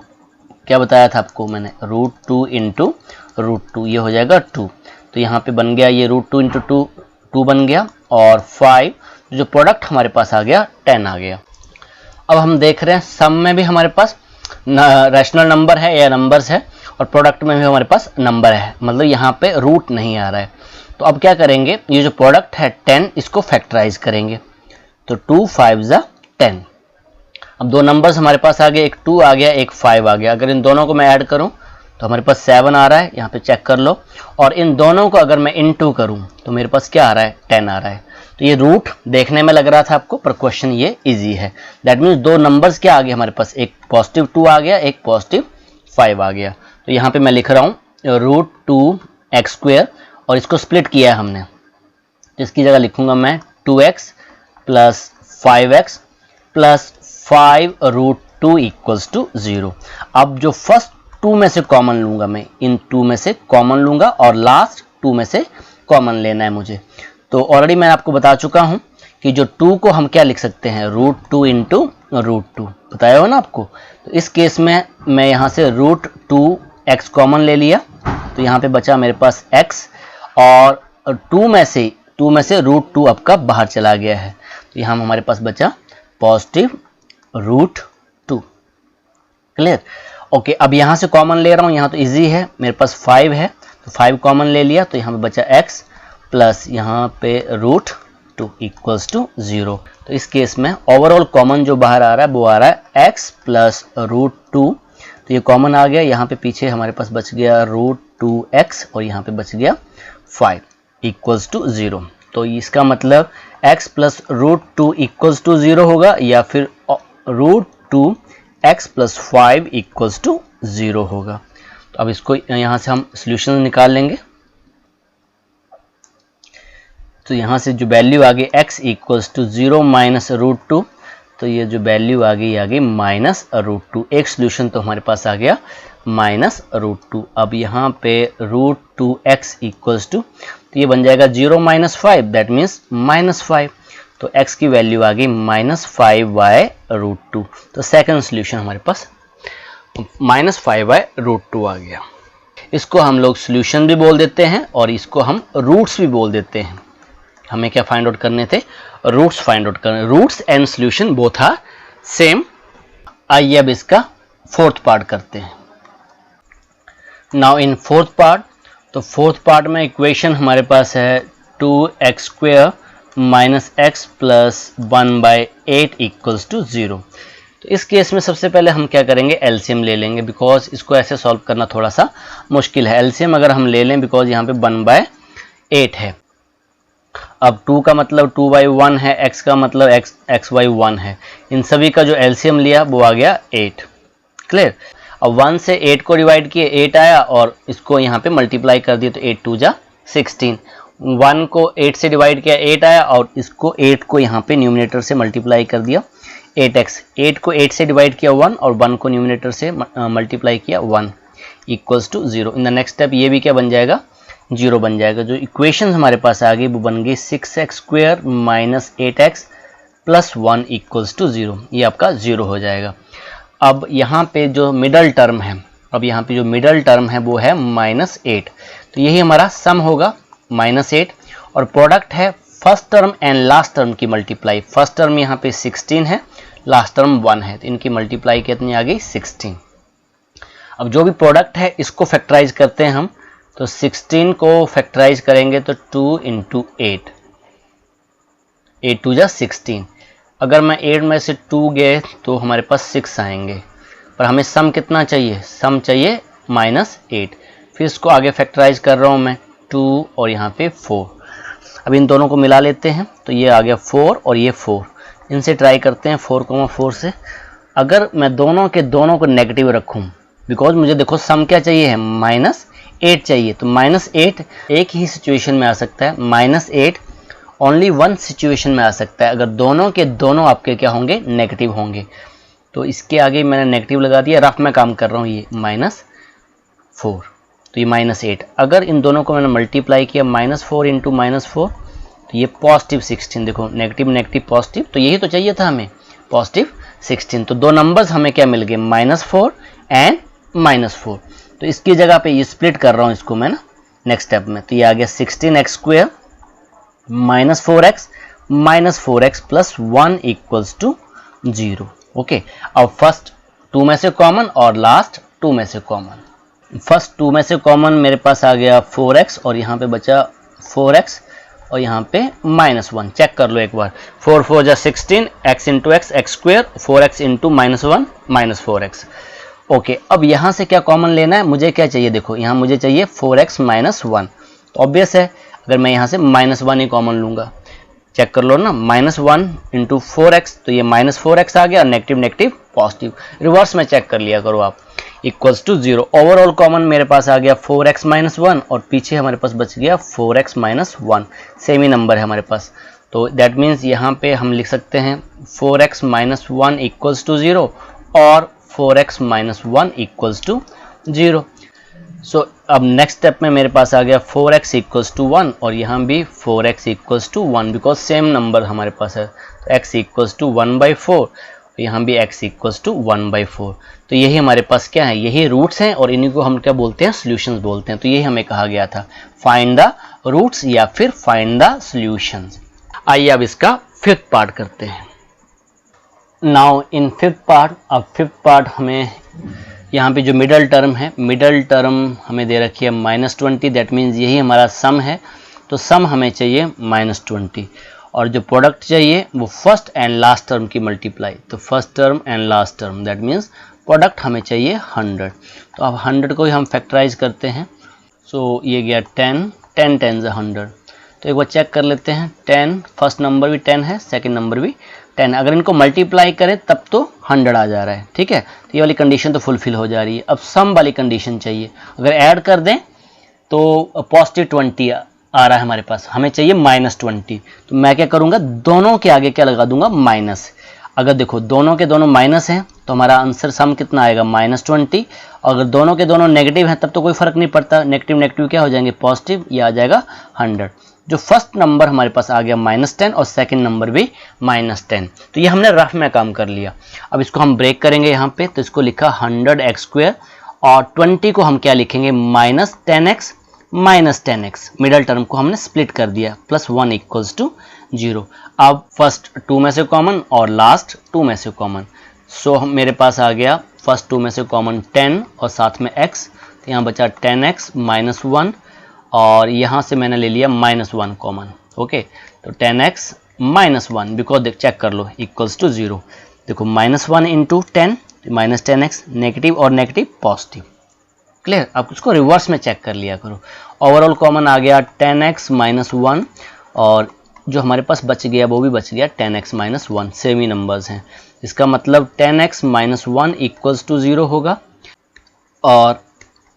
[SPEAKER 1] क्या बताया था आपको मैंने, √2 × √2, ये हो जाएगा 2। तो यहाँ पे बन गया ये √2 × 2 बन गया, और 5, जो प्रोडक्ट हमारे पास आ गया 10 आ गया। अब हम देख रहे हैं सम में भी हमारे पास रैशनल नंबर है या नंबर्स है, और प्रोडक्ट में भी हमारे पास नंबर है, मतलब यहाँ पे रूट नहीं आ रहा है। तो अब क्या करेंगे, ये जो प्रोडक्ट है 10, इसको फैक्टराइज करेंगे, तो 2 5 = 10। अब दो नंबर्स हमारे पास आ गए, एक 2 आ गया, एक 5 आ गया। अगर इन दोनों को मैं ऐड करूं तो हमारे पास 7 आ रहा है, यहाँ पे चेक कर लो, और इन दोनों को अगर मैं इनटू करूं तो मेरे पास क्या आ रहा है, 10 आ रहा है। तो ये रूट देखने में लग रहा था आपको, पर क्वेश्चन ये इजी है। दैट मीन्स दो नंबर्स क्या आ गए हमारे पास, एक +2 आ गया, एक +5 आ गया। तो यहाँ पे मैं लिख रहा हूँ √2x², और इसको स्प्लिट किया है हमने, तो इसकी जगह लिखूंगा मैं 2x + 5x + 5√2 = 0। अब जो फर्स्ट 2 में से कॉमन लूंगा मैं, इन 2 में से कॉमन लूंगा, और लास्ट 2 में से कॉमन लेना है मुझे। तो ऑलरेडी मैं आपको बता चुका हूं कि जो 2 को हम क्या लिख सकते हैं, √2 × √2, बताया हो ना आपको। तो इस केस में मैं यहाँ से √2x कॉमन ले लिया, तो यहाँ पे बचा मेरे पास x, और 2 में से √2 आपका बाहर चला गया है, तो यहाँ हमारे पास बचा +√2। Clear, okay. अब यहाँ से कॉमन ले रहा हूँ, यहाँ तो इजी है, मेरे पास 5 है, तो 5 कॉमन ले लिया, तो यहाँ पे बचा x प्लस यहाँ पे √2 = 0। तो इस केस में ओवरऑल कॉमन जो बाहर आ रहा है वो आ रहा है x + √2, तो ये कॉमन आ गया। यहाँ पे पीछे हमारे पास बच गया √2x, और यहाँ पे बच गया 5 = 0। तो इसका मतलब x + √2 = 0 होगा, या फिर √2x + 5 = 0 होगा। तो अब इसको यहाँ से हम सॉल्यूशन निकाल लेंगे। तो यहाँ से जो वैल्यू आ गई x = 0 - √2, तो ये जो वैल्यू आ गई -√2। एक सॉल्यूशन तो हमारे पास आ गया -√2। अब यहाँ पे √2x = तो ये बन जाएगा 0 - 5, दैट मीन्स -5। तो x की वैल्यू आ गई -5/√2। तो सेकंड सॉल्यूशन हमारे पास -5/√2 आ गया। इसको हम लोग सॉल्यूशन भी बोल देते हैं, और इसको हम रूट्स भी बोल देते हैं। हमें क्या फाइंड आउट करने थे, रूट्स फाइंड आउट करने। Roots and solution both are same. आइए अब इसका फोर्थ पार्ट करते हैं। नाउ इन फोर्थ पार्ट, तो फोर्थ पार्ट में इक्वेशन हमारे पास है 2x² - x + 1/8 = 0। तो इस केस में सबसे पहले हम क्या करेंगे, एलसीएम ले लेंगे, बिकॉज इसको ऐसे सॉल्व करना थोड़ा सा मुश्किल है। एलसीएम अगर हम ले लें, बिकॉज यहाँ पे 1/8 है। अब 2 का मतलब 2/1 है, x का मतलब x/1 है। इन सभी का जो एलसीएम लिया वो आ गया 8। क्लियर। अब 1 से 8 को डिवाइड किए 8 आया, और इसको यहाँ पे मल्टीप्लाई कर दिया, तो 8 2 = 16। 1 को 8 से डिवाइड किया 8 आया, और इसको 8 को यहाँ पे न्यूमिनेटर से मल्टीप्लाई कर दिया 8x। 8 को 8 से डिवाइड किया 1, और 1 को न्यूमिनेटर से मल्टीप्लाई किया 1 = 0। इन द नेक्स्ट स्टेप ये भी क्या बन जाएगा, 0 बन जाएगा। जो इक्वेशन हमारे पास आ गई वो बन गई 6x² - 8x plus 1 equals to 0, ये आपका 0 हो जाएगा। अब यहाँ पे जो मिडल टर्म है, वो है -8, तो यही हमारा सम होगा -8, और प्रोडक्ट है first term and last term की मल्टीप्लाई। फर्स्ट टर्म यहाँ पे 16 है, लास्ट टर्म 1 है, तो इनकी मल्टीप्लाई कितनी आ गई 16। अब जो भी प्रोडक्ट है इसको फैक्टराइज करते हैं हम, तो 16 को फैक्टराइज करेंगे तो 2 × 8, 8 2 जा 16। अगर मैं 8 में से 2 गए तो हमारे पास 6 आएंगे, पर हमें सम कितना चाहिए, सम चाहिए -8। फिर इसको आगे फैक्टराइज कर रहा हूँ मैं, 2 और यहाँ पे 4। अब इन दोनों को मिला लेते हैं, तो ये आ गया 4 और ये 4, इनसे ट्राई करते हैं 4,4 से। अगर मैं दोनों के दोनों को नेगेटिव रखूं, बिकॉज मुझे देखो सम क्या चाहिए है, -8 चाहिए, तो -8 एक ही सिचुएशन में आ सकता है, -8 ओनली वन सिचुएशन में आ सकता है, अगर दोनों के दोनों आपके क्या होंगे, नेगेटिव होंगे। तो इसके आगे मैंने नेगेटिव लगा दिया, रफ में काम कर रहा हूँ, ये -4, तो ये -8। अगर इन दोनों को मैंने मल्टीप्लाई किया -4 × -4, तो ये पॉजिटिव 16, देखो नेगेटिव नेगेटिव पॉजिटिव, तो यही तो चाहिए था हमें, पॉजिटिव 16। तो दो नंबर्स हमें क्या मिल गए, -4 एंड -4। तो इसकी जगह पे ये स्प्लिट कर रहा हूँ इसको मैं ना नेक्स्ट स्टेप में, तो ये आ गया 16x² -4x plus 1 equals to 0। Okay, अब फर्स्ट 2 में से कॉमन और लास्ट 2 में से कॉमन। फर्स्ट 2 में से कॉमन मेरे पास आ गया 4x, और यहाँ पे बचा 4x और यहाँ पे -1। चेक कर लो एक बार, 4 4 जा 16, x × x x², 4x × -1 -4x। Okay, अब यहाँ से क्या कॉमन लेना है, मुझे क्या चाहिए, देखो यहाँ मुझे चाहिए 4x -1, तो ऑब्वियस है अगर मैं यहाँ से -1 ही कॉमन लूँगा। चेक कर लो ना, -1 × 4x, तो ये -4x आ गया, नेगेटिव नेगेटिव पॉजिटिव, रिवर्स में चेक कर लिया करो आप, इक्वल्स टू 0। ओवरऑल कॉमन मेरे पास आ गया 4x -1, और पीछे हमारे पास बच गया 4x -1, सेम ही नंबर है हमारे पास। तो दैट मीन्स यहाँ पे हम लिख सकते हैं 4x -1 इक्वल्स टू 0 और 4x -1 इक्वल्स टू 0। सो अब नेक्स्ट स्टेप में मेरे पास आ गया 4x इक्वल्स टू 1, और यहाँ भी 4x equals to 1, because same number हमारे पास है। तो x इक्वल्स टू 1/4, यहाँ भी x इक्वल्स टू 1/4। तो यही हमारे पास क्या है, यही रूट्स हैं, और इन्हीं को हम क्या बोलते हैं, सॉल्यूशंस बोलते हैं। तो यही हमें कहा गया था, फाइंड द रूट्स या फिर फाइंड द सॉल्यूशंस। आइए अब इसका फिफ्थ पार्ट करते हैं। नाउ इन फिफ्थ पार्ट, अब फिफ्थ पार्ट हमें यहाँ पे जो मिडल टर्म है, मिडल टर्म हमें दे रखी है -20, दैट मीन्स यही हमारा सम है। तो सम हमें चाहिए -20, और जो प्रोडक्ट चाहिए वो फर्स्ट एंड लास्ट टर्म की मल्टीप्लाई। तो first term and last term, that means product हमें चाहिए 100। तो अब 100 को ही हम फैक्टराइज करते हैं। सो ये गया 10, 10 10 100। तो एक बार चेक कर लेते हैं, 10 फर्स्ट नंबर भी 10 है, सेकंड नंबर भी 10। अगर इनको मल्टीप्लाई करें तब तो 100 आ जा रहा है, ठीक है। तो ये वाली कंडीशन तो फुलफिल हो जा रही है। अब सम वाली कंडीशन चाहिए, अगर ऐड कर दें तो पॉजिटिव 20 आ रहा है हमारे पास, हमें चाहिए -20। तो मैं क्या करूँगा, दोनों के आगे क्या लगा दूंगा, माइनस। अगर देखो दोनों के दोनों माइनस हैं तो हमारा आंसर सम कितना आएगा, -20। अगर दोनों के दोनों नेगेटिव हैं तब तो कोई फर्क नहीं पड़ता, नेगेटिव नेगेटिव क्या हो जाएंगे, पॉजिटिव, ये आ जाएगा 100। जो फर्स्ट नंबर हमारे पास आ गया -10 और सेकंड नंबर भी -10। तो ये हमने रफ में काम कर लिया। अब इसको हम ब्रेक करेंगे यहाँ पे, तो इसको लिखा 100x², और 20 को हम क्या लिखेंगे, -10x -10x। मिडल टर्म को हमने स्प्लिट कर दिया, प्लस 1 इक्वल्स टू 0। अब फर्स्ट 2 में से कॉमन और लास्ट 2 में से कॉमन। सो मेरे पास आ गया फर्स्ट 2 में से कॉमन 10 और साथ में x, तो यहाँ बचा 10x -1, और यहाँ से मैंने ले लिया -1 कॉमन। ओके, तो 10x -1, बिकॉज चेक कर लो इक्वल्स टू 0। देखो -1 × 10 -10x, नेगेटिव और नेगेटिव पॉजिटिव, क्लियर। अब उसको रिवर्स में चेक कर लिया करो। ओवरऑल कॉमन आ गया 10x -1, और जो हमारे पास बच गया वो भी बच गया 10x -1, सेम ही नंबर्स हैं। इसका मतलब 10x -1 इक्वल्स टू 0 होगा, और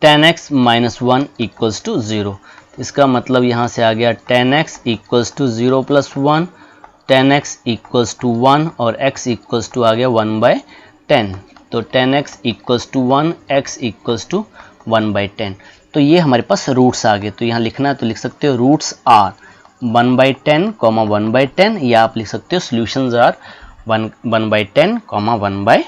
[SPEAKER 1] 10x -1 इक्वल्स टू 0। इसका मतलब यहाँ से आ गया 10x equals to 0 + 1, 10x equals to 1, और x इक्वल्स टू आ गया 1/10। तो 10x equals to 1, x equals to 1/10। तो ये हमारे पास रूट्स आ गए। तो यहाँ लिखना है तो लिख सकते हो रूट्स आर, 1/10, 1/10, या आप लिख सकते हो सॉल्यूशंस आर 1/10, 1/10।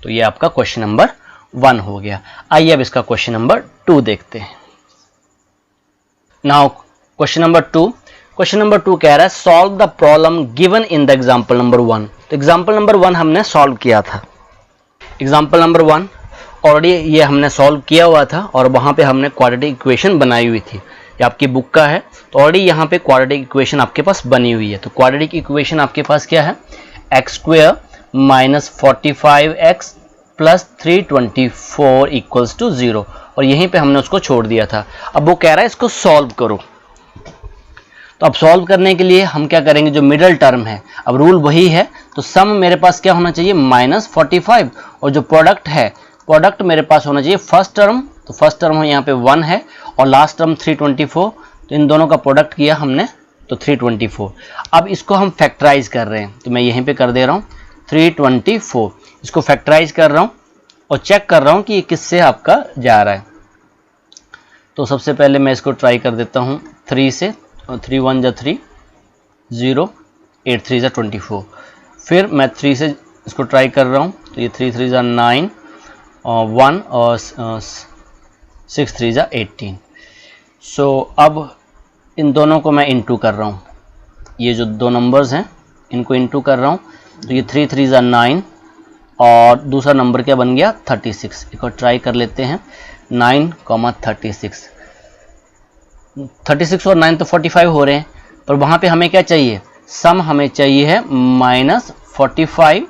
[SPEAKER 1] तो ये आपका क्वेश्चन नंबर 1 हो गया। आइए अब इसका क्वेश्चन नंबर 2 देखते हैं। Now question number 2, question number 2 कह रहा है solve the problem given in the example number 1। तो एग्जाम्पल नंबर 1 हमने सॉल्व किया था। एग्जाम्पल नंबर 1 ऑलरेडी ये हमने सॉल्व किया हुआ था और वहाँ पे हमने क्वाड्रेटिक इक्वेशन बनाई हुई थी। ये आपकी बुक का है, तो ऑलरेडी यहाँ पे क्वाड्रेटिक इक्वेशन आपके पास बनी हुई है। तो क्वाड्रेटिक इक्वेशन आपके पास क्या है, x² minus 45x plus 324 equals to 0, और यहीं पे हमने उसको छोड़ दिया था। अब वो कह रहा है इसको सॉल्व करो। तो अब सॉल्व करने के लिए हम क्या करेंगे, जो मिडल टर्म है, अब रूल वही है, तो सम मेरे पास क्या होना चाहिए -45, और जो प्रोडक्ट है, प्रोडक्ट मेरे पास होना चाहिए फर्स्ट टर्म, तो फर्स्ट टर्म यहाँ पे 1 है और लास्ट टर्म 324, तो इन दोनों का प्रोडक्ट किया हमने तो 324। अब इसको हम फैक्टराइज कर रहे हैं, तो मैं यहीं पे कर दे रहा हूँ 324, इसको फैक्टराइज कर रहा हूँ और चेक कर रहा हूँ कि ये किससे आपका जा रहा है। तो सबसे पहले मैं इसको ट्राई कर देता हूँ 3 से, 3 1 जा 3, 0, 8 3 जा 24। फिर मैं 3 से इसको ट्राई कर रहा हूँ, तो ये 3 3 जा 9, 1 और 6 3 जा 18। सो अब इन दोनों को मैं इंटू कर रहा हूँ, ये जो दो नंबर्स हैं इनको इंटू कर रहा हूँ, तो ये 3 3 जा 9 और दूसरा नंबर क्या बन गया 36। एक और ट्राई कर लेते हैं 9, 36, 36 और 9 तो 45 हो रहे हैं, पर वहाँ पे हमें क्या चाहिए, सम हमें चाहिए है -45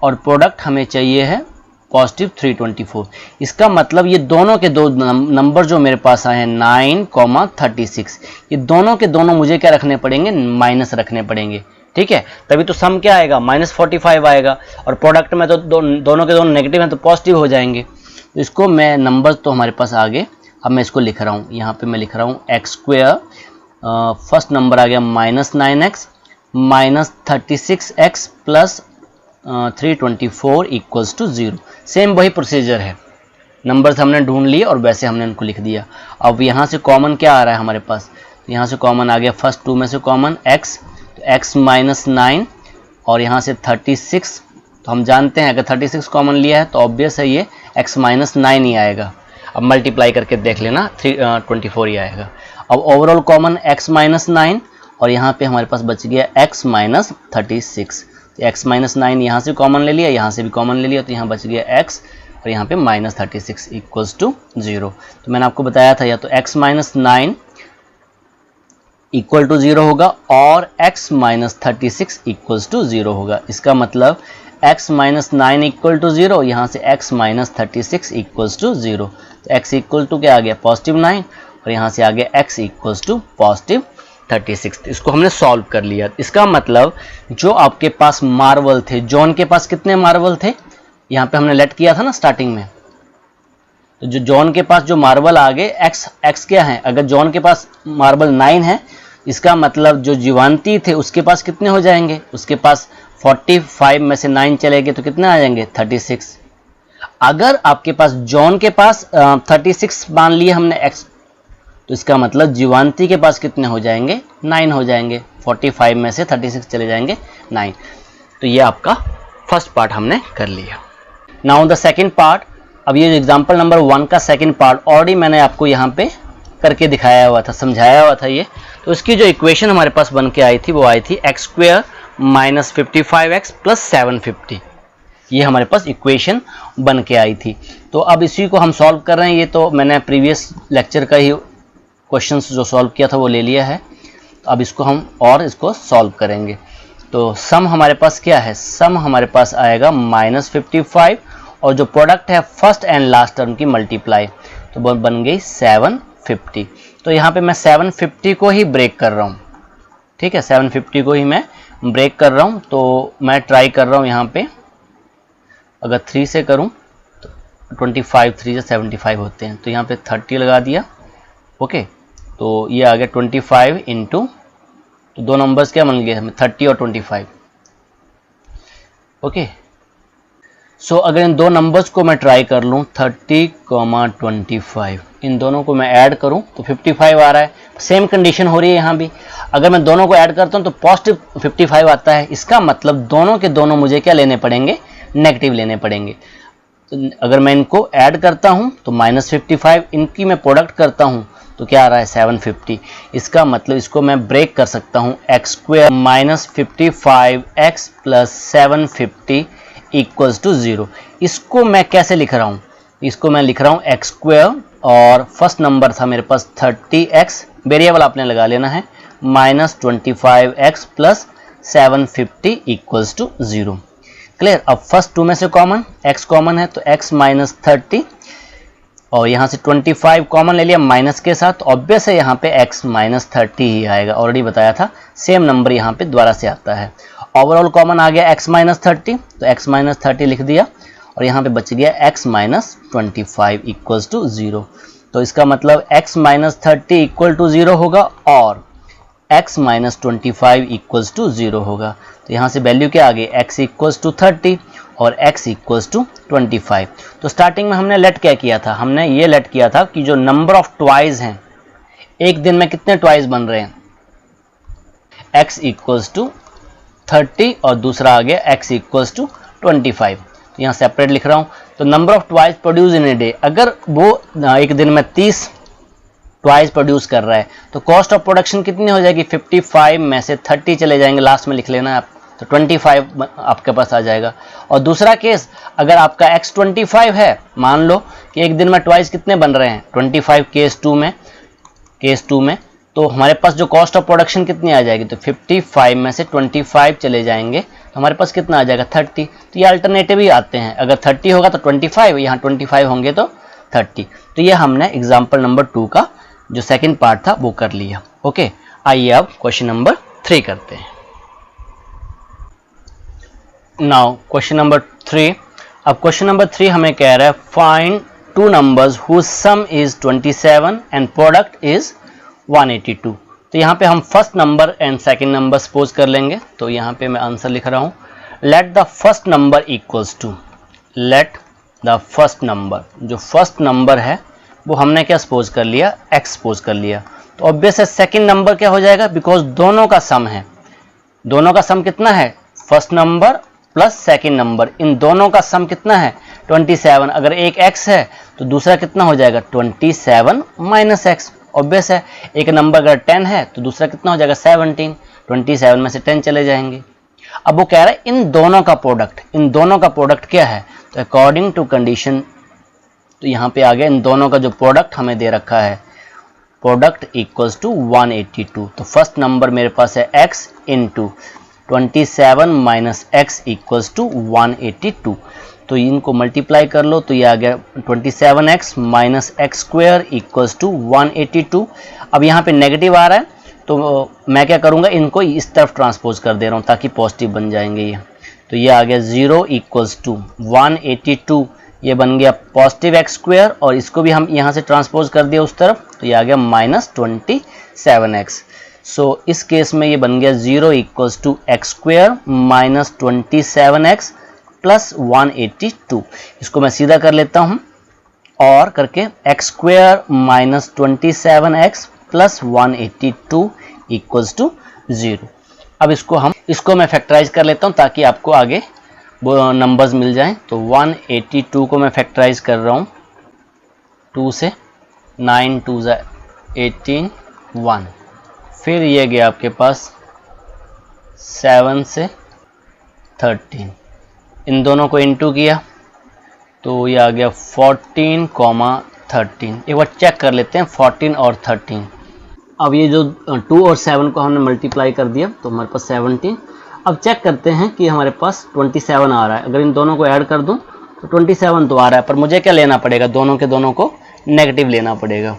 [SPEAKER 1] और प्रोडक्ट हमें चाहिए है पॉजिटिव 324। इसका मतलब ये दोनों के दो नंबर जो मेरे पास आए हैं 9, 36, ये दोनों के दोनों मुझे क्या रखने पड़ेंगे, माइनस रखने पड़ेंगे। ठीक है, तभी तो सम क्या आएगा -45 आएगा, और प्रोडक्ट में तो दोनों के दोनों नेगेटिव हैं तो पॉजिटिव हो जाएंगे। तो इसको मैं नंबर तो हमारे पास आ गए, अब मैं इसको लिख रहा हूँ, यहाँ पे मैं लिख रहा हूँ x², फर्स्ट नंबर आ गया -9x minus 36x plus 324 equals to 0। Same वही प्रोसीजर है, नंबर्स हमने ढूंढ लिए और वैसे हमने उनको लिख दिया। अब यहाँ से कॉमन क्या आ रहा है हमारे पास, यहाँ से कॉमन आ गया फर्स्ट 2 में से कॉमन x, तो x माइनस 9 और यहाँ से 36, तो हम जानते हैं अगर 36 कॉमन लिया है तो ऑब्वियस है ये x माइनस 9 ही आएगा। अब मल्टीप्लाई करके देख लेना 324 ही आएगा। अब ओवरऑल कॉमन x माइनस 9 और यहाँ पे हमारे पास बच गया x माइनस 36, तो x माइनस 9 यहाँ से कॉमन ले लिया, यहाँ से भी कॉमन ले लिया, तो यहाँ बच गया x और यहाँ पे माइनस 36 इक्वल्स टू 0। तो मैंने आपको बताया था या तो x माइनस 9 इक्वल टू 0 होगा और x माइनस 36 इक्वल्स टू 0 होगा। इसका मतलब x माइनस 9 इक्वल टू 0, यहाँ से x माइनस 36 इक्वल्स टू 0, तो x इक्वल टू क्या आ गया पॉजिटिव 9 और यहाँ से आ गया x इक्वल्स टू पॉजिटिव 36। इसको हमने सॉल्व कर लिया। इसका मतलब जो आपके पास मार्वल थे, जॉन के पास कितने मार्वल थे, यहाँ पे हमने लेट किया था ना स्टार्टिंग में, तो जो जॉन के पास जो मार्बल आ गए x क्या है, अगर जॉन के पास मार्बल 9 है, इसका मतलब जो जीवांती थे उसके पास कितने हो जाएंगे, उसके पास 45 में से 9 चले गए तो कितने आ जाएंगे 36। अगर आपके पास जॉन के पास 36 मान लिए हमने x, तो इसका मतलब जीवांती के पास कितने हो जाएंगे 9 हो जाएंगे, 45 में से 36 चले जाएंगे 9। तो ये आपका फर्स्ट पार्ट हमने कर लिया। नाउ द सेकंड पार्ट, अब ये एग्जांपल नंबर 1 का सेकंड पार्ट ऑलरेडी मैंने आपको यहाँ पे करके दिखाया हुआ था, समझाया हुआ था ये। तो इसकी जो इक्वेशन हमारे पास बन के आई थी वो आई थी x² माइनस 55x प्लस 750, ये हमारे पास इक्वेशन बन के आई थी। तो अब इसी को हम सॉल्व कर रहे हैं। ये तो मैंने प्रीवियस लेक्चर का ही क्वेश्चंस जो सॉल्व किया था वो ले लिया है, तो अब इसको हम और इसको सॉल्व करेंगे। तो सम हमारे पास क्या है, सम हमारे पास आएगा -55 और जो प्रोडक्ट है फर्स्ट एंड लास्ट टर्म की मल्टीप्लाई, तो बन गई 750। तो यहाँ पे मैं 750 को ही ब्रेक कर रहा हूँ, ठीक है, 750 को ही मैं ब्रेक कर रहा हूँ। तो मैं ट्राई कर रहा हूँ यहाँ पे, अगर 3 से करूँ तो 25, 3 से 75 होते हैं, तो यहाँ पे 30 लगा दिया, ओके। तो ये आ गया 25 इंटू, तो दो नंबर्स क्या बन गए हमें 30 और 25, ओके। सो अगर इन दो नंबर्स को मैं ट्राई कर लूँ 30, 25, इन दोनों को मैं ऐड करूँ तो 55 आ रहा है। सेम कंडीशन हो रही है यहाँ भी। अगर मैं दोनों को ऐड करता हूँ तो पॉजिटिव 55 आता है। इसका मतलब दोनों के दोनों मुझे क्या लेने पड़ेंगे, नेगेटिव लेने पड़ेंगे। तो अगर मैं इनको ऐड करता हूँ तो -55, इनकी मैं प्रोडक्ट करता हूँ तो क्या आ रहा है 750। इसका मतलब इसको मैं ब्रेक कर सकता हूँ, x² -55x + 750 = 0। इसको मैं कैसे लिख रहा हूँ, इसको मैं लिख रहा हूँ x² और फर्स्ट नंबर था मेरे पास 30x, वेरिएबल आपने लगा लेना है, -25x + 750 = 0। क्लियर। अब फर्स्ट टू में से कॉमन, x कॉमन है तो x - 30 और यहाँ से 25 कॉमन ले लिया माइनस के साथ, ऑब्वियस है यहाँ पे x - 30 ही आएगा, ऑलरेडी बताया था। सेम नंबर यहाँ पे दोबारा से आता है। ओवरऑल कॉमन आ गया x - 30 तो x - 30 लिख दिया और यहाँ पे बच गया x - 25 = 0। तो इसका मतलब x - 30 = 0 होगा और x - 25 = 0 होगा। तो यहाँ से वैल्यू क्या आ गई, x = 30 और x = 25। तो स्टार्टिंग में हमने लेट क्या किया था, हमने ये लेट किया था कि जो नंबर ऑफ ट्वाइस हैं, एक दिन में कितने ट्वाइस बन रहे हैं, x = 30 और दूसरा आ गया x = 25। यहाँ सेपरेट लिख रहा हूँ। तो number of twice produce in a day, अगर वो एक दिन में 30 ट्वाइस प्रोड्यूस कर रहा है तो कॉस्ट ऑफ प्रोडक्शन कितनी हो जाएगी, 55 में से 30 चले जाएंगे, लास्ट में लिख लेना आप, तो 25 आपके पास आ जाएगा। और दूसरा केस, अगर आपका x 25 है, मान लो कि एक दिन में ट्वाइस कितने बन रहे हैं 25, केस टू में तो हमारे पास जो कॉस्ट ऑफ प्रोडक्शन कितनी आ जाएगी, तो 55 में से 25 चले जाएंगे तो हमारे पास कितना आ जाएगा 30। तो ये अल्टरनेटिव ही आते हैं, अगर 30 होगा तो 25, यहाँ 25 होंगे तो 30। तो ये हमने एग्जाम्पल नंबर 2 का जो सेकंड पार्ट था वो कर लिया। ओके, आइए अब क्वेश्चन नंबर 3 करते हैं। Now question number 3। अब क्वेश्चन नंबर 3 हमें कह रहा है find two numbers whose sum is 27 and product is 182। तो यहाँ पे हम first number and second number suppose कर लेंगे। तो यहाँ पे मैं आंसर लिख रहा हूँ, let the first number equals to, let the first number, जो फर्स्ट नंबर है वो हमने क्या सपोज कर लिया, x सपोज कर लिया। तो ऑब्वियस है सेकंड नंबर क्या हो जाएगा, बिकॉज दोनों का सम है। दोनों का सम कितना है, first number plus second number, इन दोनों का सम कितना है 27। अगर एक x है तो दूसरा कितना हो जाएगा 27 - x। ऑब्वियस है, एक नंबर अगर 10 है तो दूसरा कितना हो जाएगा 17, 27 में से 10 चले जाएंगे। अब वो कह रहा है इन दोनों का प्रोडक्ट, इन दोनों का प्रोडक्ट क्या है, तो अकॉर्डिंग टू कंडीशन, तो यहाँ पे आ गया इन दोनों का जो प्रोडक्ट हमें दे रखा है, प्रोडक्ट इक्वल्स टू 182। तो फर्स्ट नंबर मेरे पास है x into 27 - x equals to 182। तो इनको मल्टीप्लाई कर लो तो ये आ गया 27x - x² इक्वल्स टू 182। अब यहाँ पे नेगेटिव आ रहा है तो मैं क्या करूँगा, इनको इस तरफ ट्रांसपोज कर दे रहा हूँ ताकि पॉजिटिव बन जाएंगे ये। तो ये आ गया 0 इक्वल्स टू 182, ये बन गया पॉजिटिव x² और इसको भी हम यहाँ से ट्रांसपोज कर दिया उस तरफ, तो ये आ गया -27x। सो इस केस में ये बन गया 0 इक्वल्स टू x² - 27x + 182। इसको मैं सीधा कर लेता हूँ और करके x² - 27x + 182 इक्वल्स टू 0। अब इसको मैं फैक्टराइज कर लेता हूँ ताकि आपको आगे वो नंबर्स मिल जाएं। तो 182 को मैं फैक्टराइज कर रहा हूँ 2 से, 9 2 18 1, फिर ये गया आपके पास 7 से 13, इन दोनों को इनटू किया तो ये आ गया 14, 13। एक बार चेक कर लेते हैं 14 और 13। अब ये जो 2 और 7 को हमने मल्टीप्लाई कर दिया तो हमारे पास 17। अब चेक करते हैं कि हमारे पास 27 आ रहा है, अगर इन दोनों को ऐड कर दूं तो 27 तो आ रहा है, पर मुझे क्या लेना पड़ेगा, दोनों के दोनों को नेगेटिव लेना पड़ेगा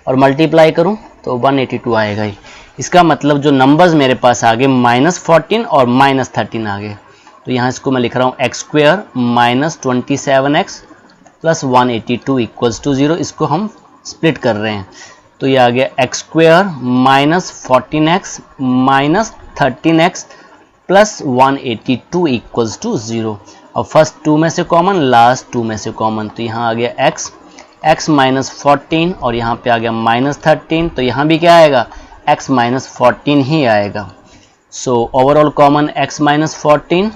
[SPEAKER 1] और मल्टीप्लाई करूं तो 182 आएगा ही। इसका मतलब जो नंबर्स मेरे पास आ गए -14 और -13 आ गए। तो यहाँ इसको मैं लिख रहा हूँ x² - 27x + 182 इक्वल्स टू 0। इसको हम स्प्लिट कर रहे हैं तो ये आ गया x² - 14x - 13x + 182 equals to 0। और फर्स्ट 2 में से कॉमन, लास्ट 2 में से कॉमन, तो यहाँ आ गया x माइनस 14 और यहाँ पे आ गया माइनस 13, तो यहाँ भी क्या आएगा, x माइनस 14 ही आएगा। So overall common x minus 14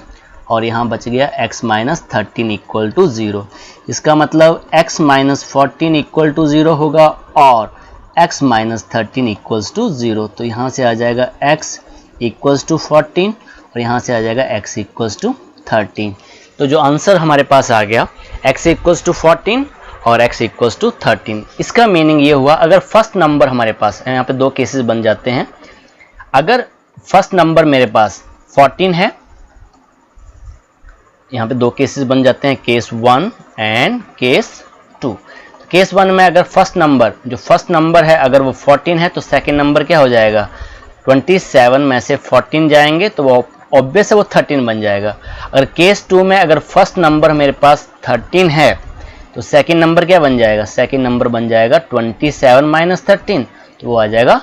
[SPEAKER 1] और यहाँ बच गया x माइनस 13 इक्वल टू 0। इसका मतलब x माइनस 14 इक्वल टू 0 होगा और x माइनस 13 इक्वल्स टू 0। तो यहाँ से आ जाएगा x इक्वल्स टू 14 और यहाँ से आ जाएगा x इक्वल्स टू 13। तो जो आंसर हमारे पास आ गया x इक्वल्स टू 14 और x इक्वल्स टू 13। इसका मीनिंग ये हुआ, अगर फर्स्ट नंबर हमारे पास, यहाँ पे दो केसेस बन जाते हैं। अगर फर्स्ट नंबर मेरे पास 14 है, यहाँ पे दो केसेस बन जाते हैं, केस 1 एंड केस 2। केस 1 में अगर फर्स्ट नंबर, जो फर्स्ट नंबर है अगर वो 14 है तो सेकंड नंबर क्या हो जाएगा, 27 में से 14 जाएंगे तो वो ऑब्वियस है वो 13 बन जाएगा। अगर केस 2 में अगर फर्स्ट नंबर मेरे पास 13 है तो सेकंड नंबर क्या बन जाएगा, सेकंड नंबर बन जाएगा 27 माइनस 13, तो वो आ जाएगा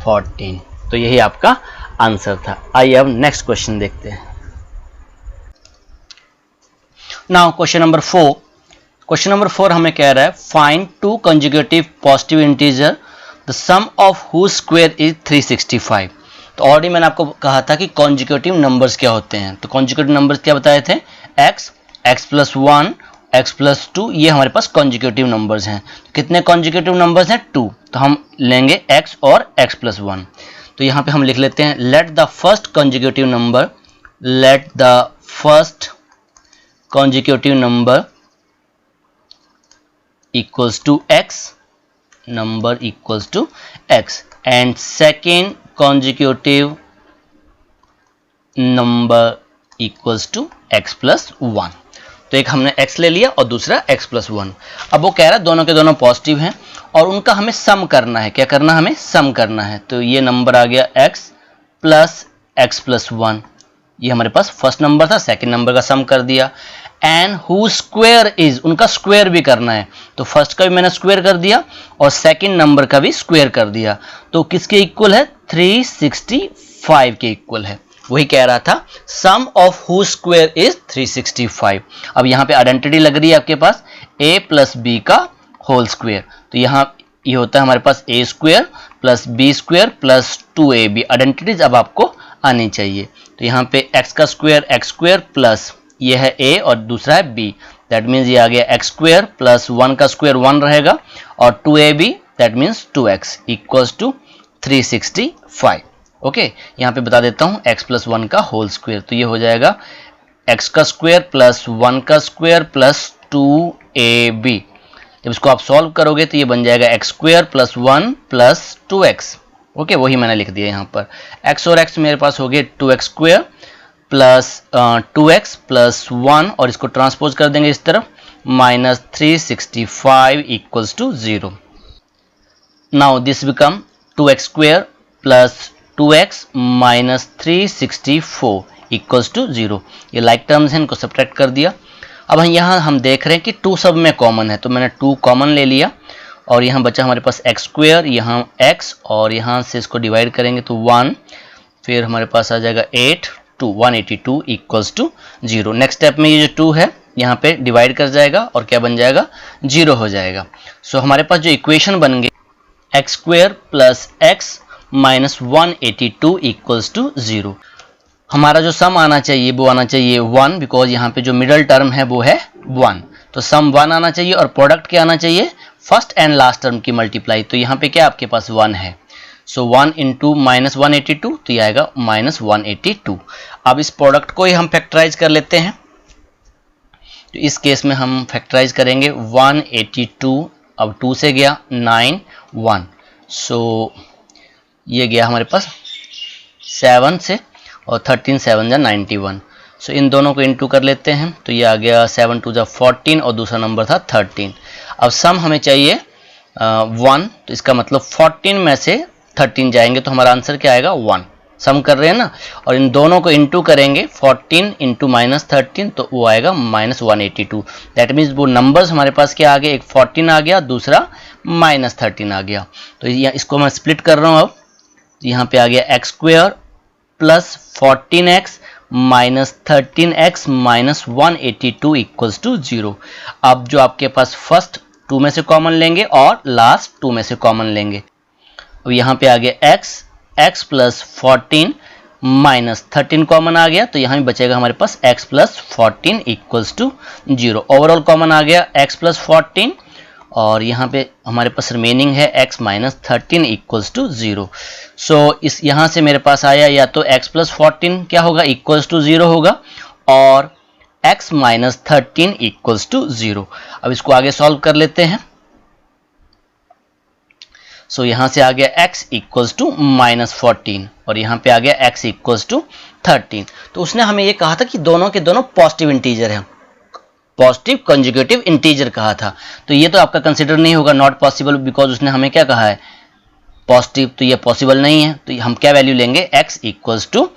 [SPEAKER 1] 14। तो यही आपका आंसर था। आइए अब नेक्स्ट क्वेश्चन देखते हैं। Now question number 4। Question number 4 हमें कह रहा है find 2 consecutive positive integer the sum of whose square is 365। तो ऑलरेडी मैंने आपको कहा था कि कॉन्जिक्यूटिव नंबर्स क्या होते हैं। तो कॉन्जिक्यूटिव नंबर्स क्या बताए थे, x प्लस 1, x प्लस 2, ये हमारे पास कॉन्जिक्यूटिव नंबर्स हैं। तो कितने कॉन्जिक्यूटिव नंबर्स हैं, 2। तो हम लेंगे x और x प्लस 1। तो यहाँ पे हम लिख लेते हैं late the first consecutive number, late the first consecutive number equals to x, number equals to x, and second consecutive number equals to x plus 1। तो एक हमने x ले लिया और दूसरा x plus 1। अब वो कह रहा है दोनों के दोनों पॉजिटिव हैं और उनका हमें सम करना है। क्या करना, हमें सम करना है। तो ये नंबर आ गया x plus 1, ये हमारे पास फर्स्ट नंबर था, सेकंड नंबर का सम कर दिया। एंड हु स्क्वायर इज, उनका स्क्वायर भी करना है। तो फर्स्ट का भी मैंने स्क्वायर कर दिया और सेकंड नंबर का भी स्क्वायर कर दिया। तो किसके इक्वल है, 365 के इक्वल है। वही कह रहा था sum of who square is 365। अब यहाँ पे आइडेंटिटी लग रही है आपके पास a प्लस बी का होल स्क्वायर। तो यहाँ ये होता है हमारे पास a square plus B square plus 2ab। Identities अब आपको आनी चाहिए। तो यहाँ पे x का स्क्वायर x स्क्वायर प्लस ये है a और दूसरा है b, दैट मीन्स ये आ गया x स्क्वायर प्लस 1 का स्क्वायर 1 रहेगा और 2ab that means 2x equals to 365। Okay, यहाँ पे बता देता हूँ x प्लस 1 का होल स्क्वायर। तो ये हो जाएगा x का स्क्वायर प्लस 1 का स्क्वायर प्लस 2ab। जब इसको आप सॉल्व करोगे तो ये बन जाएगा x square plus 1 plus 2x। Okay, वही मैंने लिख दिया यहाँ पर। x और x मेरे पास हो गए 2x square plus 2x plus 1 और इसको ट्रांसपोज कर देंगे इस तरफ, minus 365 equals to 0। Now this become 2x square plus 2x minus 364 equals to 0। ये लाइक टर्म्स हैं, इनको सब्ट्रैक्ट कर दिया। अब यहाँ हम देख रहे हैं कि 2 सब में कॉमन है, तो मैंने 2 कॉमन ले लिया और यहाँ बचा हमारे पास x स्क्वायर, यहाँ x और यहाँ से इसको डिवाइड करेंगे तो 1, फिर हमारे पास आ जाएगा 8, 182 इक्वल्स टू 0। नेक्स्ट स्टेप में ये जो 2 है यहाँ पे डिवाइड कर जाएगा और क्या बन जाएगा, 0 हो जाएगा। सो हमारे पास जो इक्वेशन बन गई x square plus x minus 182 equals to 0। हमारा जो सम आना चाहिए वो आना चाहिए 1, बिकॉज यहाँ पे जो मिडल टर्म है वो है 1। तो सम 1 आना चाहिए और प्रोडक्ट क्या आना चाहिए, फर्स्ट एंड लास्ट टर्म की मल्टीप्लाई। तो यहाँ पे क्या आपके पास 1 है, सो 1 इंटू माइनस 182, तो ये आएगा माइनस 182। अब इस प्रोडक्ट को ही हम फैक्टराइज कर लेते हैं। तो इस केस में हम फैक्टराइज करेंगे 182, अब 2 से गया 9, 1, सो ये गया हमारे पास 7 से और 13 7 जा 91। सो इन दोनों को इंटू कर लेते हैं तो ये आ गया 7 2 जा 14 और दूसरा नंबर था 13। अब सम हमें चाहिए 1, तो इसका मतलब 14 में से 13 जाएंगे तो हमारा आंसर क्या आएगा, 1। सम कर रहे हैं ना, और इन दोनों को इंटू करेंगे 14 इंटू माइनस 13 तो वो आएगा माइनस 182। दैट मीन्स वो नंबर्स हमारे पास क्या आ गए, एक 14 आ गया, दूसरा माइनस 13 आ गया। तो इसको मैं स्प्लिट कर रहा हूँ। अब यहाँ पे आ गया x square plus 14x minus 13x minus 182 equals to 0। अब जो आपके पास फर्स्ट 2 में से कॉमन लेंगे और लास्ट 2 में से कॉमन लेंगे। अब यहाँ पे आ गया x प्लस 14 माइनस 13 कॉमन आ गया, तो यहाँ भी बचेगा हमारे पास x plus 14 equals to 0। Overall common आ गया x प्लस 14 और यहाँ पे हमारे पास रिमेनिंग है x minus 13 equals to 0। So इस यहाँ से मेरे पास आया या तो x प्लस 14 क्या होगा इक्वल्स टू 0 होगा और x माइनस 13 इक्वल्स टू 0। अब इसको आगे सॉल्व कर लेते हैं। सो यहाँ से आ गया x इक्वल्स टू माइनस 14 और यहाँ पे आ गया x इक्वल्स टू 13। तो उसने हमें ये कहा था कि दोनों के दोनों पॉजिटिव इंटीजर हैं, पॉजिटिव कंजुगेटिव इंटीजर कहा था। तो ये तो आपका कंसिडर नहीं होगा, नॉट पॉसिबल, बिकॉज उसने हमें क्या कहा है पॉजिटिव, तो ये पॉसिबल नहीं है। तो हम क्या वैल्यू लेंगे x इक्वल्स टू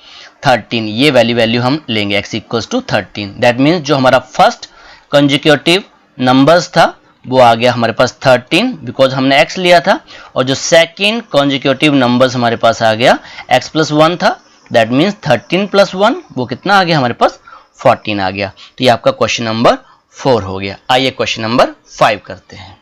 [SPEAKER 1] 13, ये वैल्यू हम लेंगे x equals to 13। That means जो हमारा फर्स्ट कंजुगेटिव नंबर्स था वो आ गया हमारे पास 13 बिकॉज हमने x लिया था, और जो सेकेंड कंजुगेटिव नंबर्स हमारे पास आ गया x प्लस 1 था, दैट मीन्स 13 प्लस 1 वो कितना आ गया हमारे पास 14 आ गया। तो ये आपका क्वेश्चन नंबर 4 हो गया। आइए क्वेश्चन नंबर 5 करते हैं।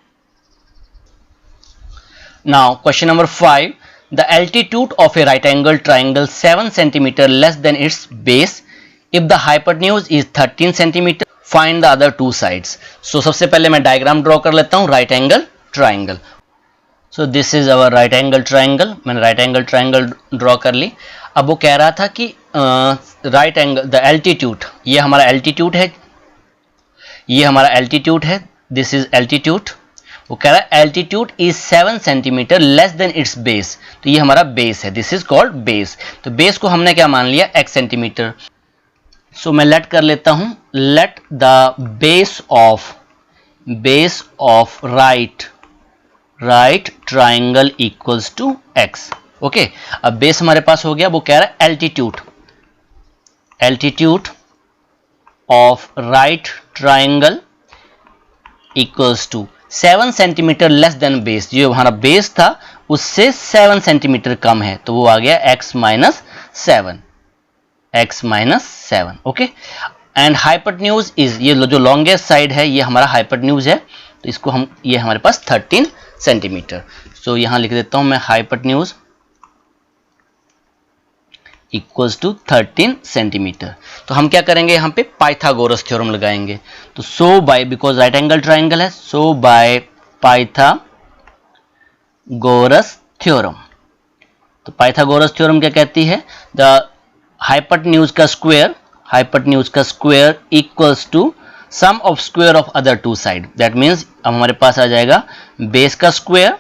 [SPEAKER 1] Now question number 5, the altitude of a right angle triangle 7 centimetre less than its base if the hypotenuse is 13 centimetre, find the other two sides. So सबसे पहले मैं डायग्राम ड्रॉ कर लेता हूं right angle triangle. So this is our right angle triangle, मैंने right angle triangle draw कर ली। अब वो कह रहा था कि राइट एंगल द एल्टीट्यूड, ये हमारा एल्टीट्यूड है, ये हमारा एल्टीट्यूड है, दिस इज एल्टीट्यूड। वो कह रहा है altitude is 7 centimetre less than its base, तो ये हमारा बेस है, दिस इज कॉल्ड बेस। तो बेस को हमने क्या मान लिया x सेंटीमीटर। सो मैं लेट कर लेता हूं, let the base of right triangle equals to x। Okay, अब बेस हमारे पास हो गया। वो कह रहा है altitude of right triangle equals to 7 centimetre less than base, जो हमारा बेस था उससे 7 सेंटीमीटर कम है, तो वो आ गया x minus 7। Okay, and hypotenuse is, ये जो लॉन्गेस्ट साइड है ये हमारा हाइपोटेन्यूज है, तो इसको हम, ये हमारे पास 13 सेंटीमीटर। सो यहां लिख देता हूं मैं हाइपोटेन्यूज इक्वल्स टू 13 सेंटीमीटर। तो हम क्या करेंगे यहाँ पे पाइथागोरस थ्योरम लगाएंगे। तो so by, because right angle triangle है, सो बाय पाइथागोरस थ्योरम। तो पाइथागोरस थ्योरम क्या कहती है, द हाइपोटेन्यूज का square equals to sum of square of other two side. That means अब हमारे पास आ जाएगा बेस का स्क्वायर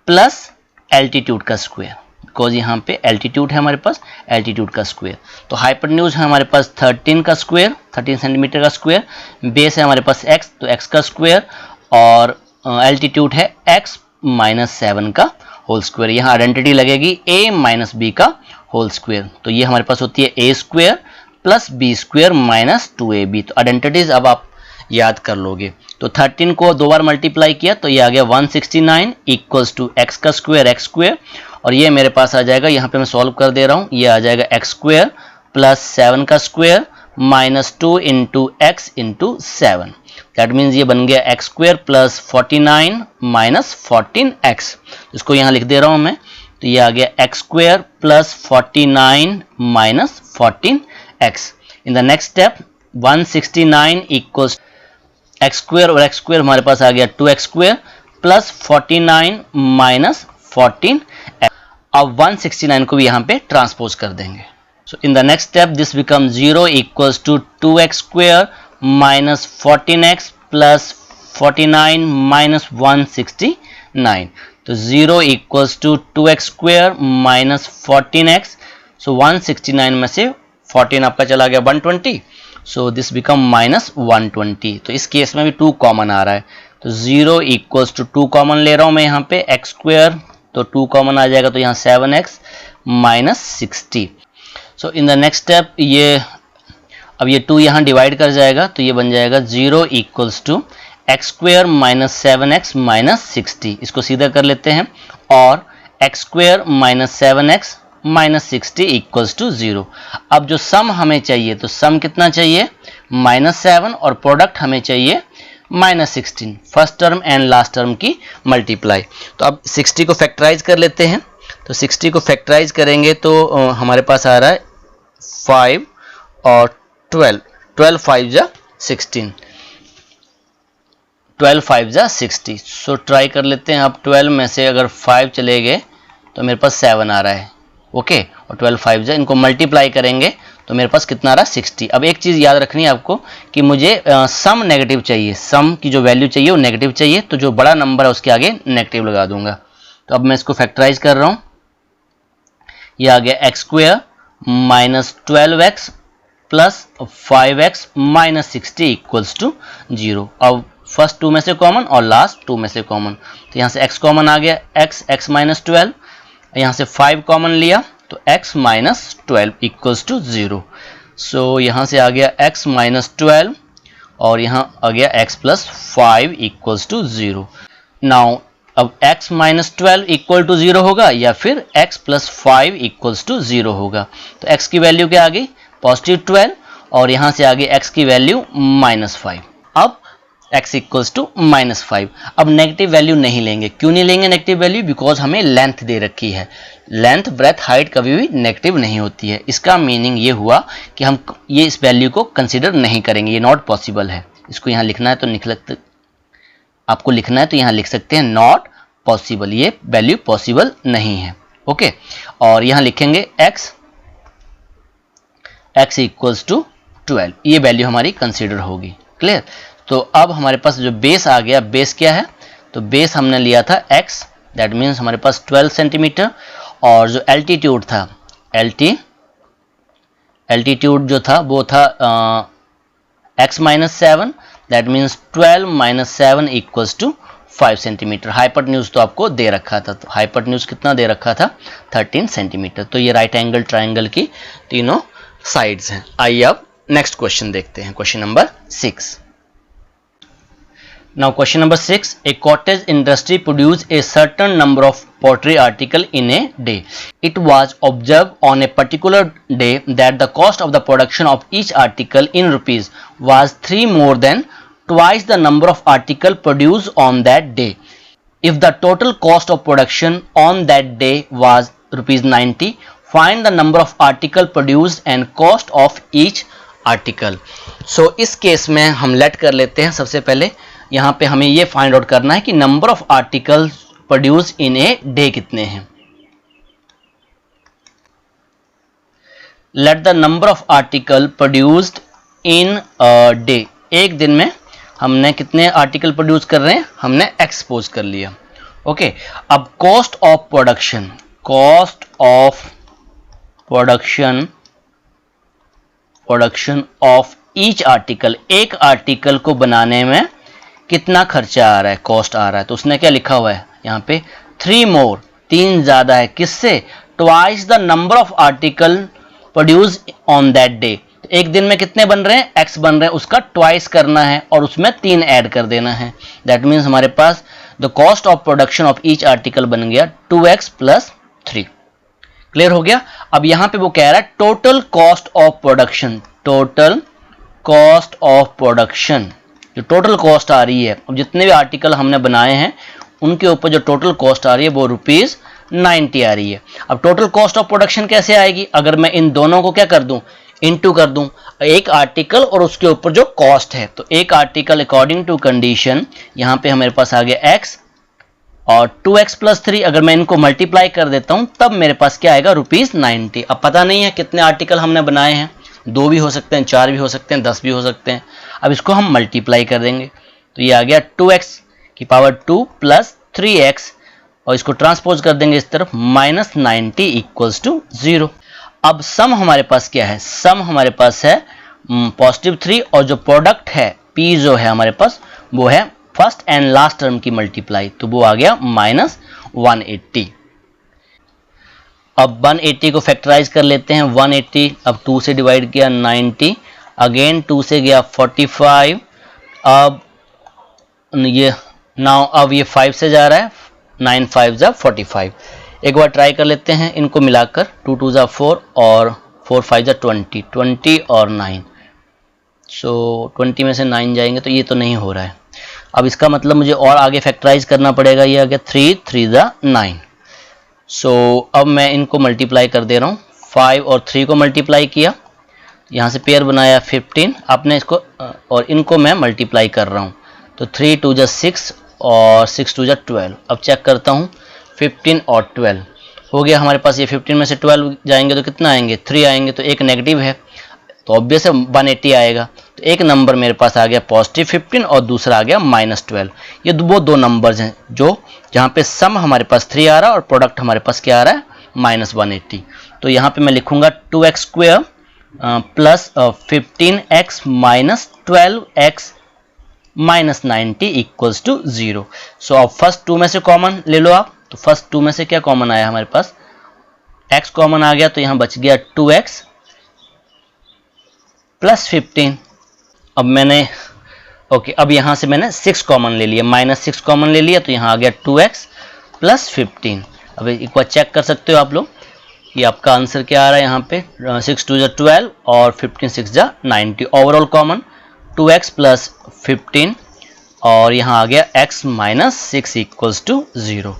[SPEAKER 1] प्लस एल्टीट्यूड का स्क्वायर, बिकॉज यहाँ पे एल्टीट्यूड है हमारे पास, एल्टीट्यूड का स्क्वायर। तो हाइपोटेन्यूज है हमारे पास 13 का स्क्वायर, 13 सेंटीमीटर का स्क्वायर, बेस है हमारे पास x, तो x का स्क्वायर, और एल्टीट्यूड है x माइनस 7 का होल स्क्वायर। यहाँ आइडेंटिटी लगेगी a माइनस बी का होल स्क्वायर, तो ये हमारे पास होती है a square plus B square minus 2ab। तो आइडेंटिटीज अब आप याद कर लोगे। तो 13 को 2 बार मल्टीप्लाई किया तो ये आ गया 169 इक्वल्स टू x का स्क्वायर x स्क्वायर, और ये मेरे पास आ जाएगा, यहाँ पे मैं सॉल्व कर दे रहा हूँ, ये आ जाएगा x स्क्वायर प्लस 7 का square minus 2 into x into 7। That means ये बन गया x square plus 49 minus 14x। इसको यहाँ लिख दे रहा हूँ मैं, तो ये आ गया x square plus 49 minus 14x। In the next step 169 equals x square, और x स्क्वायर हमारे पास आ गया 2x square plus 49 minus 14x। अब 169 को भी यहाँ पे ट्रांसपोज कर देंगे। So in the next step this become 0 equals to 2x square minus 14x plus 49 minus 169। तो 0 equals to 2x square minus 14x। So 169 में से 14 आपका चला गया 120, सो दिस बिकम माइनस 120। तो इस केस में भी 2 कॉमन आ रहा है, तो 0 इक्वल्स टू 2 कॉमन ले रहा हूं मैं यहाँ पे, x स्क्वायर तो 2 कॉमन आ जाएगा, तो यहाँ 7x minus 60। So in the next step ये, अब ये 2 यहाँ डिवाइड कर जाएगा, तो ये बन जाएगा 0 equals to x square minus 7x minus 60। इसको सीधा कर लेते हैं, और x square minus 7x -60 equals to 0। अब जो सम हमें चाहिए तो सम कितना चाहिए -7 और प्रोडक्ट हमें चाहिए -16, first term and last term की मल्टीप्लाई। तो अब 60 को फैक्टराइज कर लेते हैं। तो 60 को फैक्टराइज करेंगे तो हमारे पास आ रहा है 5 और 12, 12 5 जा 16, 12 5 जा 60। सो ट्राई कर लेते हैं। अब 12 में से अगर 5 चले गए तो मेरे पास 7 आ रहा है, ओके। और 12 5 जा, इनको मल्टीप्लाई करेंगे तो मेरे पास कितना आ रहा है 60। अब एक चीज़ याद रखनी है आपको कि मुझे सम नेगेटिव चाहिए, सम की जो वैल्यू चाहिए वो नेगेटिव चाहिए, तो जो बड़ा नंबर है उसके आगे नेगेटिव लगा दूंगा। तो अब मैं इसको फैक्टराइज कर रहा हूँ। ये आ गया x² minus 12x plus 5x minus 60 equals to 0। अब फर्स्ट 2 में से कॉमन और लास्ट 2 में से कॉमन, तो यहाँ से x कॉमन आ गया, x माइनस 12, यहाँ से 5 कॉमन लिया तो x minus 12 equals to 0। So यहाँ से आ गया x माइनस 12 और यहाँ आ गया x plus 5 equals to 0। Now अब x माइनस 12 इक्वल टू 0 होगा या फिर x प्लस 5 इक्वल्स टू 0 होगा। तो x की वैल्यू क्या आ गई पॉजिटिव 12 और यहाँ से आ गई x की वैल्यू -5। अब x इक्वल्स टू -5। अब नेगेटिव वैल्यू नहीं लेंगे। क्यों नहीं लेंगे नेगेटिव वैल्यू? बिकॉज हमें लेंथ दे रखी है। लेंथ ब्रेथ हाइट कभी भी नेगेटिव नहीं होती है। इसका मीनिंग ये हुआ कि हम ये इस वैल्यू को कंसिडर नहीं करेंगे, ये नॉट पॉसिबल है। इसको यहाँ लिखना है तो आपको लिखना है तो यहाँ लिख सकते हैं नॉट पॉसिबल, ये वैल्यू पॉसिबल नहीं है, ओके। और यहाँ लिखेंगे x इक्वल्स टू 12, ये वैल्यू हमारी कंसिडर होगी। क्लियर? तो अब हमारे पास जो बेस आ गया, बेस क्या है? तो बेस हमने लिया था x, दैट मीन्स हमारे पास 12 सेंटीमीटर, और जो एल्टीट्यूड था एल्टीट्यूड जो था वो था x minus 7, that means 12 minus 7 equals to 5 centimetre. Hypotenuse तो आपको दे रखा था, तो हाइपोटेन्यूज कितना दे रखा था 13 सेंटीमीटर। तो ये राइट एंगल ट्राइंगल की तीनों साइड्स हैं। आइए अब नेक्स्ट क्वेश्चन देखते हैं, question number 6। Now question number 6, a cottage industry produced a certain number of pottery article in a day. It was observed on a particular day that the cost of the production of each article in rupees was 3 more than twice the number of article produced on that day. If the total cost of production on that day was rupees 90, find the number of article produced and cost of each article. So इस case में हम late कर लेते हैं। सबसे पहले यहाँ पे हमें ये फाइंड आउट करना है कि number of articles produce in a day कितने हैं। Let the number of article produced in a day, एक दिन में हमने कितने आर्टिकल प्रोड्यूस कर रहे हैं, हमने एक्सपोज कर लिया, ओके। अब cost of production, cost of production of each article, एक आर्टिकल को बनाने में कितना खर्चा आ रहा है, कॉस्ट आ रहा है। तो उसने क्या लिखा हुआ है यहाँ पे 3 मोर, 3 ज्यादा है, किससे? Twice the number of article produce on that day. एक दिन में कितने बन रहे हैं, x बन रहे हैं, उसका ट्वाइस करना है और उसमें 3 ऐड कर देना है। दैट मीन्स हमारे पास the cost of production of each article बन गया 2x प्लस 3। क्लियर हो गया? अब यहाँ पे वो कह रहा है total cost of production, total cost of production, जो टोटल कॉस्ट आ रही है, अब जितने भी आर्टिकल हमने बनाए हैं उनके ऊपर जो टोटल कॉस्ट आ रही है वो ₹90 आ रही है। अब टोटल कॉस्ट ऑफ प्रोडक्शन कैसे आएगी? अगर मैं इन दोनों को क्या कर दूं, इनटू कर दूं, एक आर्टिकल और उसके ऊपर जो कॉस्ट है। तो एक आर्टिकल अकॉर्डिंग टू कंडीशन, यहाँ पे हमारे पास आ गया x और 2x प्लस 3, अगर मैं इनको मल्टीप्लाई कर देता हूं तब मेरे पास क्या आएगा ₹90। अब पता नहीं है कितने आर्टिकल हमने बनाए हैं, 2 भी हो सकते हैं, 4 भी हो सकते हैं, 10 भी हो सकते हैं। अब इसको हम मल्टीप्लाई कर देंगे तो ये आ गया 2x की पावर 2 प्लस 3x और इसको ट्रांसपोज कर देंगे इस तरफ, -90 इक्वल्स टू 0। अब सम हमारे पास क्या है? सम हमारे पास है +3 और जो प्रोडक्ट है P जो है हमारे पास वो है फर्स्ट एंड लास्ट टर्म की मल्टीप्लाई, तो वो आ गया -180। अब 180 को फैक्टराइज कर लेते हैं। 180 अब 2 से डिवाइड किया 90, अगेन 2 से गया 45, अब ये नाउ अब ये 5 से जा रहा है, 9 5 जा 45। एक बार ट्राई कर लेते हैं इनको मिलाकर, 2 2 जा 4 और 4 5 जा 20, 20 और 9, सो 20 में से 9 जाएंगे तो ये तो नहीं हो रहा है। अब इसका मतलब मुझे और आगे फैक्टराइज करना पड़ेगा, ये आ गया 3 3 जा 9। सो अब मैं इनको मल्टीप्लाई कर दे रहा हूँ, 5 और 3 को मल्टीप्लाई किया, यहाँ से पेयर बनाया 15, आपने इसको और इनको मैं मल्टीप्लाई कर रहा हूँ, तो 3 2 जा 6 और 6 2 जा 12। अब चेक करता हूँ 15 और 12 हो गया हमारे पास, ये 15 में से 12 जाएंगे तो कितना आएंगे, 3 आएंगे, तो एक नेगेटिव है तो ऑब्वियस है 180 आएगा। तो एक नंबर मेरे पास आ गया पॉजिटिव 15 और दूसरा आ गया -12। ये वो दो नंबर्स हैं जो जहाँ पे सम हमारे पास 3 आ रहा है और प्रोडक्ट हमारे पास क्या आ रहा है -180। तो यहाँ पे मैं लिखूंगा 2x² plus 15x minus 12x minus 90 equals to 0। So अब फर्स्ट 2 में से कॉमन ले लो आप, तो फर्स्ट 2 में से क्या कॉमन आया हमारे पास, x कॉमन आ गया, तो यहाँ बच गया 2x प्लस 15। अब मैंने अब यहाँ से मैंने 6 कॉमन ले लिया, -6 कॉमन ले लिया, तो यहाँ आ गया 2x प्लस 15। अब एक बार चेक कर सकते हो आप लोग कि आपका आंसर क्या आ रहा है यहाँ पे, 6 2 जा 12 और 15 6 जा 90, ओवरऑल कॉमन 2x प्लस 15 और यहाँ आ गया x minus 6 equals to 0।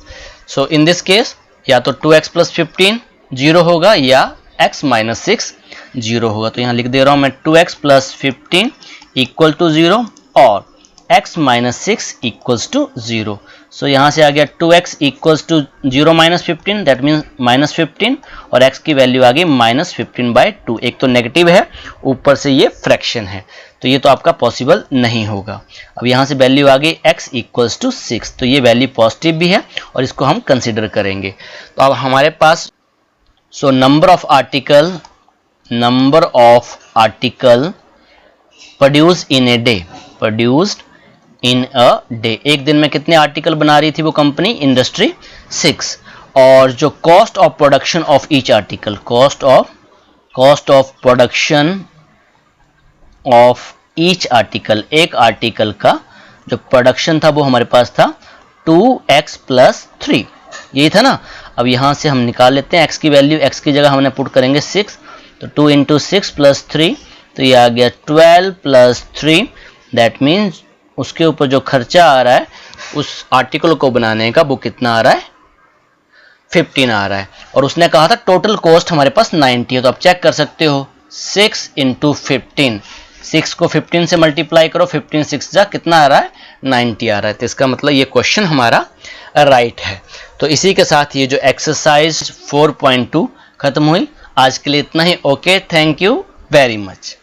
[SPEAKER 1] So in this case या तो 2x प्लस 15 0 होगा या x माइनस 6 0 होगा। तो यहाँ लिख दे रहा हूँ मैं 2x प्लस 15 इक्वल टू 0 और x minus 6 equals to 0। So यहाँ से आ गया 2x equals to 0 minus 15, that means -15 और x की वैल्यू आ गई -15/2। एक तो नेगेटिव है, ऊपर से ये फ्रैक्शन है, तो ये तो आपका पॉसिबल नहीं होगा। अब यहाँ से वैल्यू आ गई x इक्वल्स टू 6, तो ये वैल्यू पॉजिटिव भी है और इसको हम कंसिडर करेंगे। तो अब हमारे पास number of article produced in a day, एक दिन में कितने आर्टिकल बना रही थी वो कंपनी, इंडस्ट्री 6। और जो cost of production of each article, cost of production of each article, एक आर्टिकल का जो प्रोडक्शन था वो हमारे पास था 2x प्लस 3, यही था ना। अब यहाँ से हम निकाल लेते हैं x की वैल्यू, x की जगह हमने पुट करेंगे 6, तो 2 इंटू 6 प्लस 3, तो ये आ गया 12 प्लस 3, दैट मीन्स उसके ऊपर जो खर्चा आ रहा है उस आर्टिकल को बनाने का वो कितना आ रहा है, 15 आ रहा है। और उसने कहा था टोटल कॉस्ट हमारे पास 90 है, तो आप चेक कर सकते हो 6 इंटू 15, 6 को 15 से मल्टीप्लाई करो, 15 6 जा कितना आ रहा है, 90 आ रहा है। तो इसका मतलब ये क्वेश्चन हमारा राइट है। तो इसी के साथ ये जो एक्सरसाइज 4.2 खत्म हुई। आज के लिए इतना ही। Okay, thank you very much.